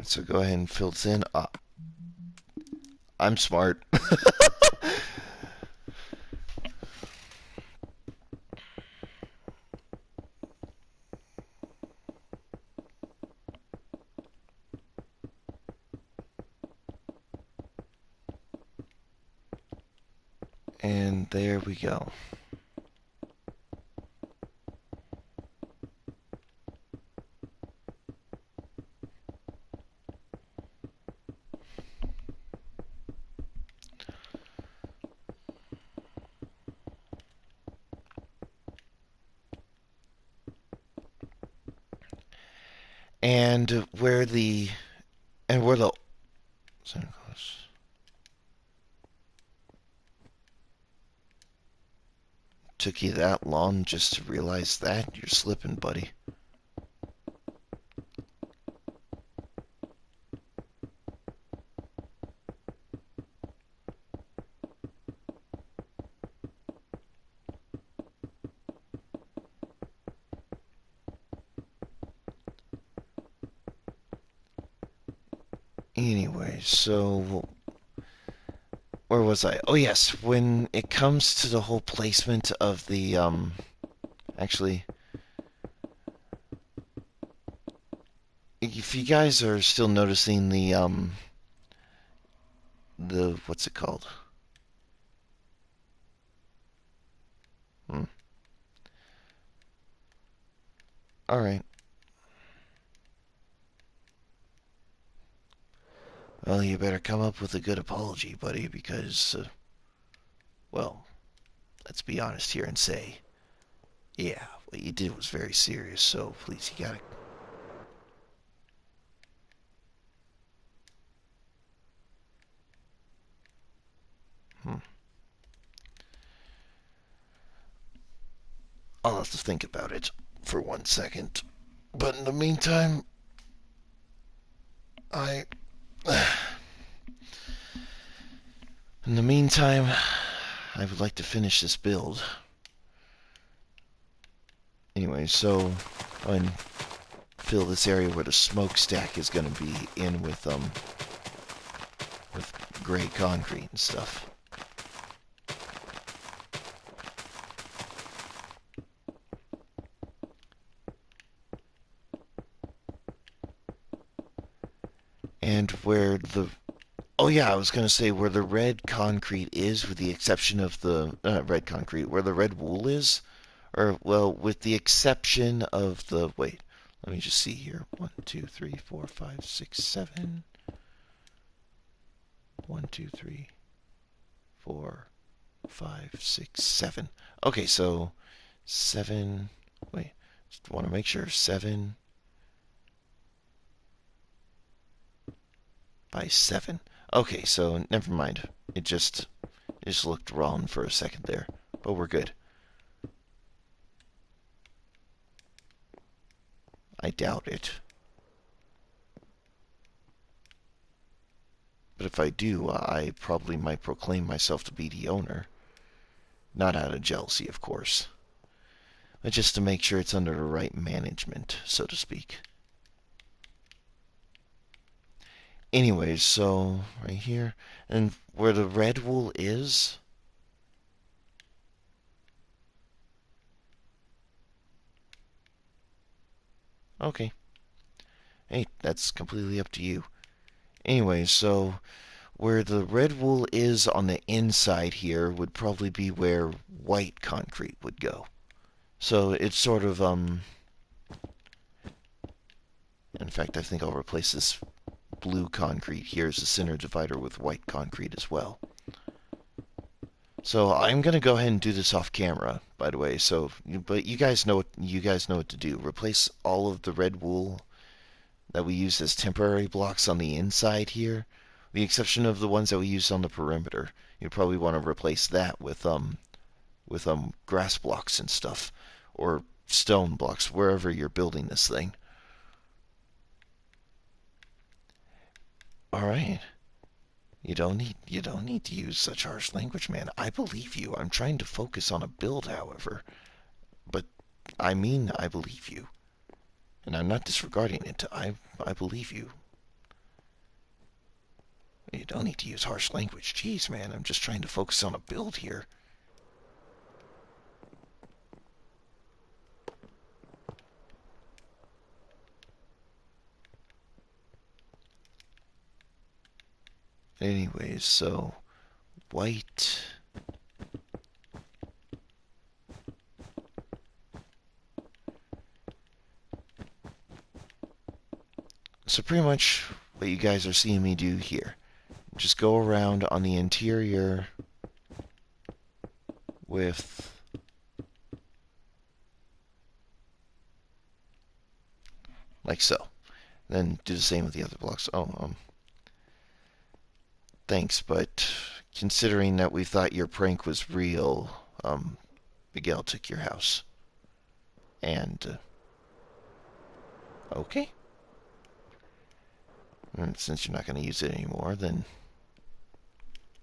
So go ahead and fill this in. I'm smart. And there we go. And where the and where the took you that long just to realize that? You're slipping, buddy. Anyway, so where was I? Oh yes, when it comes to the whole placement of the actually, if you guys are still noticing the what's it called? Hmm. All right. Well, you better come up with a good apology, buddy, because well, let's be honest here and say, yeah, what you did was very serious. So please, you gotta. Hmm. I'll have to think about it for 1 second. But in the meantime, I. In the meantime, I would like to finish this build. Anyway, so and fill this area where the smokestack is going to be in with gray concrete and stuff. And where the oh yeah, I was going to say where the red concrete is, with the exception of the red concrete, where the red wool is, or well, with the exception of the wait. Let me just see here. 1, 2, 3, 4, 5, 6, 7. 1, 2, 3, 4, 5, 6, 7. Okay, so 7. Wait, just want to make sure. 7 by 7. Okay, so never mind. It just looked wrong for a second there, but we're good. I doubt it. But if I do, I probably might proclaim myself to be the owner. Not out of jealousy, of course, but just to make sure it's under the right management, so to speak. Anyways, so right here, and where the red wool is, okay. Hey, that's completely up to you. Anyways, so where the red wool is on the inside here would probably be where white concrete would go. So it's sort of in fact, I think I'll replace this blue concrete here as the center divider with white concrete as well. So I'm gonna go ahead and do this off camera, by the way. So, but you guys know what to do. Replace all of the red wool that we use as temporary blocks on the inside here, with the exception of the ones that we use on the perimeter. You probably want to replace that with grass blocks and stuff, or stone blocks wherever you're building this thing. All right. You don't need to use such harsh language, man. I believe you. I'm trying to focus on a build, however. But I mean, I believe you. And I'm not disregarding it. I believe you. You don't need to use harsh language. Jeez, man, I'm just trying to focus on a build here. Anyways, so white So pretty much what you guys are seeing me do here. Just go around on the interior with like so. Then do the same with the other blocks. Oh, thanks, but considering that we thought your prank was real, Miguel took your house. And, okay. And since you're not going to use it anymore, then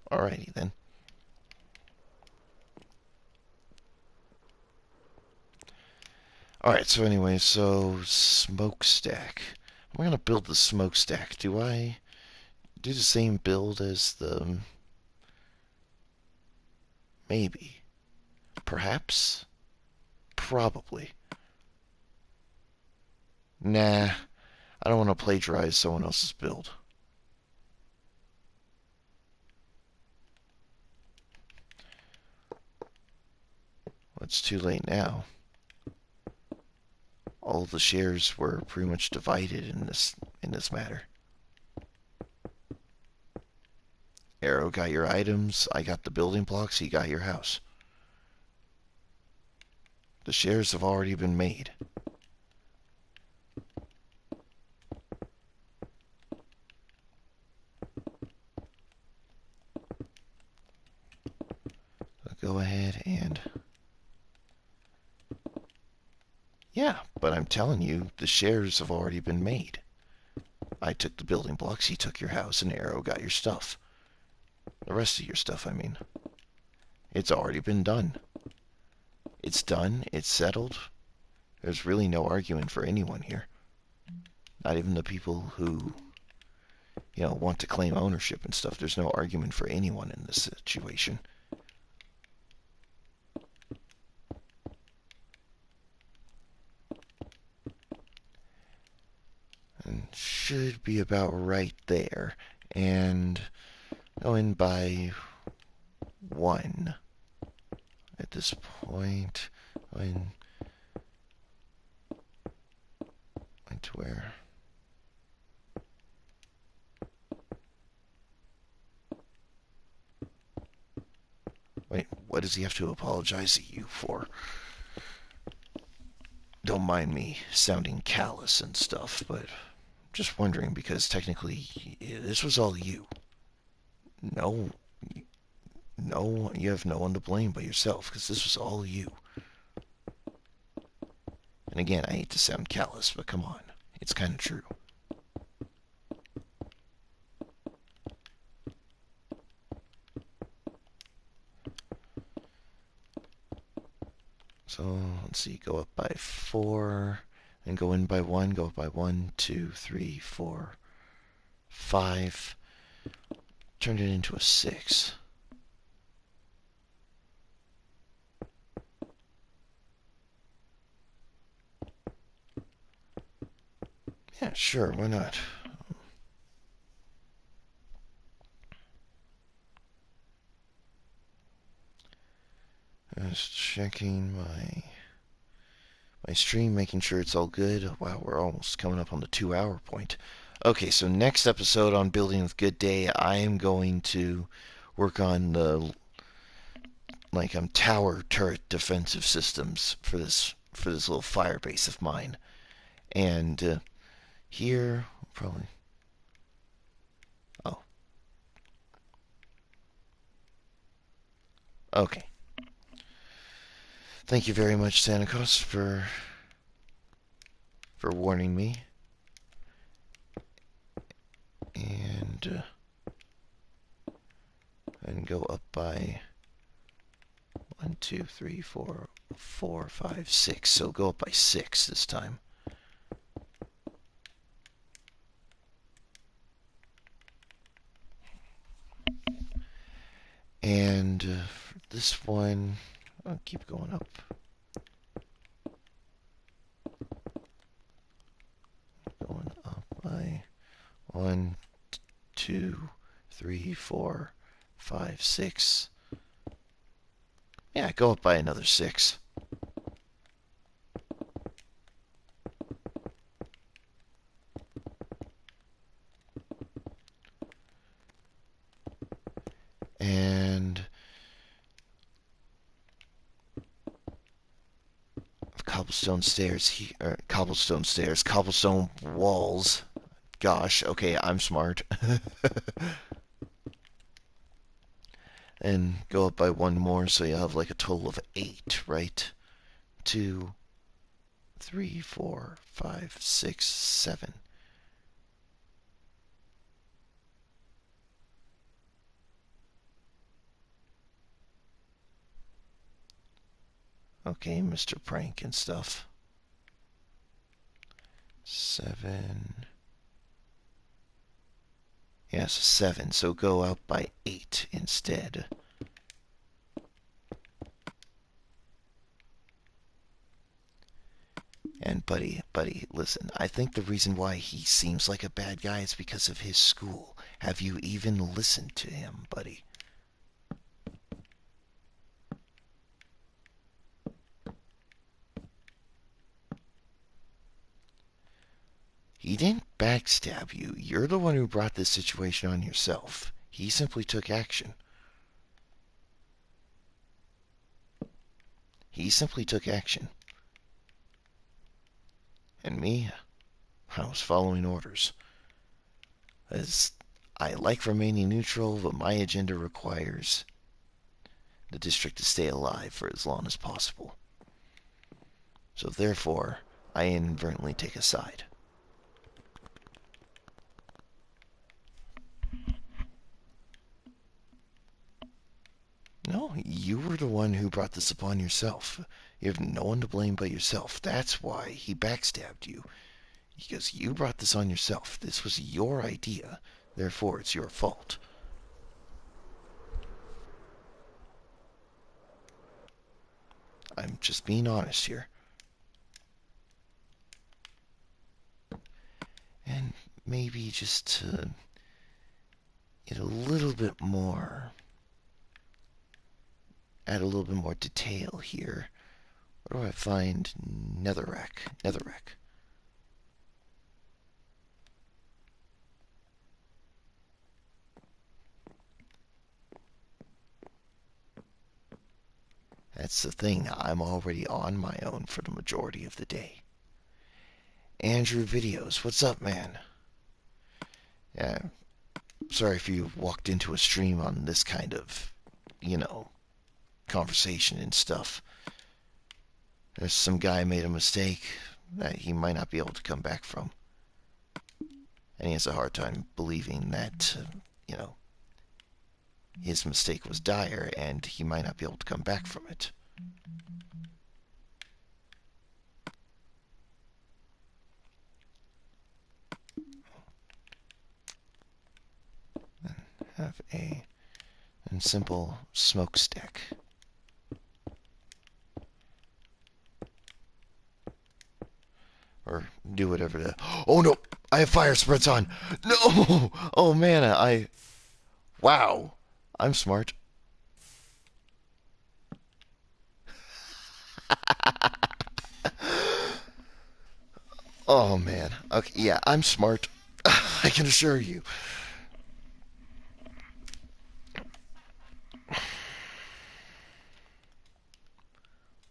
alrighty then. Alright, so anyway, so smokestack. I'm going to build the smokestack. Do I do the same build as the... Maybe. Perhaps? Probably. Nah, I don't want to plagiarize someone else's build. Well, it's too late now. All the shares were pretty much divided in this matter. Arrow got your items, I got the building blocks, he got your house. The shares have already been made. So go ahead and... Yeah, but I'm telling you, the shares have already been made. I took the building blocks, he took your house, and Arrow got your stuff. The rest of your stuff, I mean. It's already been done. It's done, it's settled. There's really no argument for anyone here. Not even the people who, want to claim ownership and stuff. There's no argument for anyone in this situation. And should be about right there. And go in by 1 at this point. Went to where? Wait, what does he have to apologize to you for? Don't mind me sounding callous and stuff, but just wondering because technically this was all you. No, no, you have no one to blame but yourself because this was all you. And again, I hate to sound callous, but come on, it's kind of true. So let's see, go up by 4, and go in by 1, go up by 1, 2, 3, 4, 5. Turn it into a 6. Yeah, sure, why not? Just checking my stream, making sure it's all good. Wow, we're almost coming up on the 2-hour point. Okay, so next episode on Building with Good Day, I am going to work on the tower turret defensive systems for this little fire base of mine. And here probably... Oh. Okay. Thank you very much, Santikos, for warning me. And go up by 1, 2, 3, 4, 4, 5, 6. So go up by 6 this time. And for this one, I'll keep going up. Going up by 1, 2, 3, 4, 5, 6. Yeah, go up by another 6. cobblestone walls. Gosh, okay, I'm smart. And go up by one more, so you have like a total of 8, right? 2, 3, 4, 5, 6, 7. Okay, Mr. Prank and stuff. 7. Yes, 7. So go out by 8 instead. And buddy, listen, I think the reason why he seems like a bad guy is because of his school. Have you even listened to him, buddy? He didn't backstab you. You're the one who brought this situation on yourself. He simply took action. He simply took action. And me, I was following orders. As I like remaining neutral, but my agenda requires the district to stay alive for as long as possible. So therefore, I inadvertently take a side. No, you were the one who brought this upon yourself. You have no one to blame but yourself. That's why he backstabbed you. Because you brought this on yourself. This was your idea. Therefore, it's your fault. I'm just being honest here. And maybe just to get a little bit more, add a little bit more detail here. Where do I find netherrack? Netherrack. That's the thing. I'm already on my own for the majority of the day. Andrew Videos, what's up, man? Yeah, sorry if you walked into a stream on this kind of, you know, conversation and stuff. There's some guy made a mistake that he might not be able to come back from. And he has a hard time believing that, his mistake was dire and he might not be able to come back from it. Have a simple smokestack. Or do whatever the... Oh no! I have fire spreads on! No! Oh man, Wow! I'm smart. Oh man. Okay, yeah, I'm smart. I can assure you.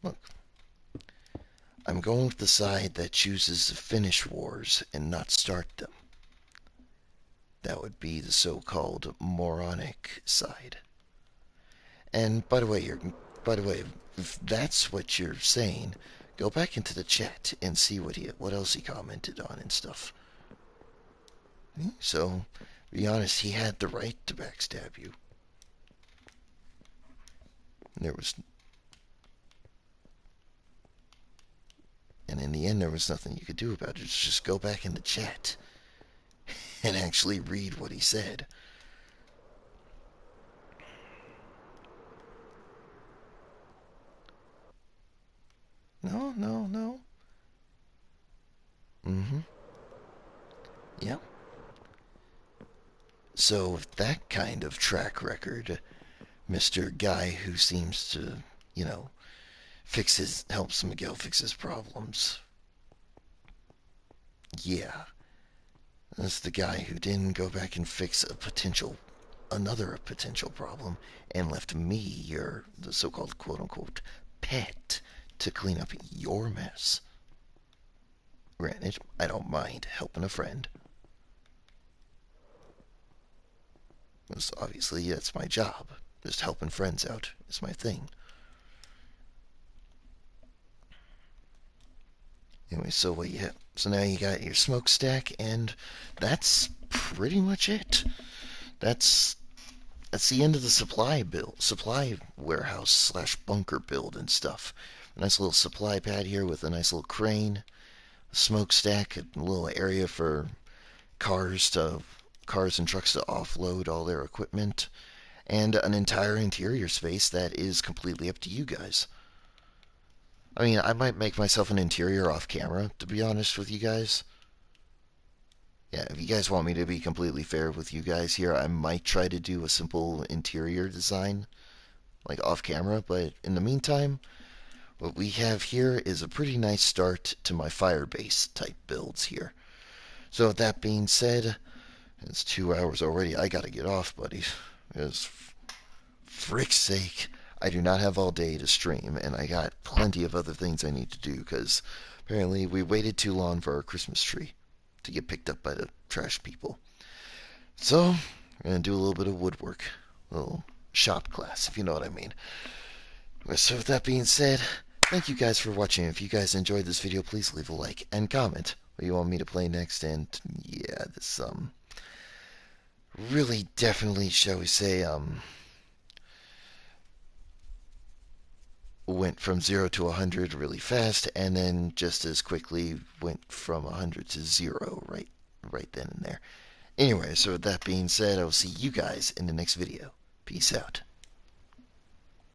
Look, I'm going with the side that chooses to finish wars and not start them. That would be the so-called moronic side. And by the way, if that's what you're saying, go back into the chat and see what else he commented on and stuff. So, be honest, he had the right to backstab you. There was, and in the end, there was nothing you could do about it. Just go back in the chat and actually read what he said. No, no, no. Mm-hmm. Yep. So with that kind of track record, Mr. Guy who seems to, helps Miguel fix his problems. Yeah, that's the guy who didn't go back and fix another potential problem, and left me, the so-called quote-unquote pet, to clean up your mess. Granted, I don't mind helping a friend. Because obviously that's my job. Just helping friends out is my thing. Anyway, so what you have? So now you got your smokestack, and that's pretty much it. That's that's the end of the supply warehouse slash bunker build and stuff. A nice little supply pad here with a nice little crane, a smokestack, a little area for cars to cars and trucks to offload all their equipment, and an entire interior space that is completely up to you guys. I mean, I might make myself an interior off camera, to be honest with you guys. Yeah, if you guys want me to be completely fair with you guys here, I might try to do a simple interior design, like off camera, but in the meantime, what we have here is a pretty nice start to my Firebase type builds here. So with that being said, it's 2 hours already. I gotta get off, buddy. Because, frick's sake, I do not have all day to stream, and I got plenty of other things I need to do, because apparently we waited too long for our Christmas tree to get picked up by the trash people. So, I'm going to do a little bit of woodwork. A little shop class, if you know what I mean. So with that being said, thank you guys for watching. If you guys enjoyed this video, please leave a like and comment what you want me to play next. And yeah, this really definitely, shall we say, went from 0 to 100 really fast, and then just as quickly went from 100 to 0 right then and there. Anyway, so with that being said, I will see you guys in the next video. Peace out.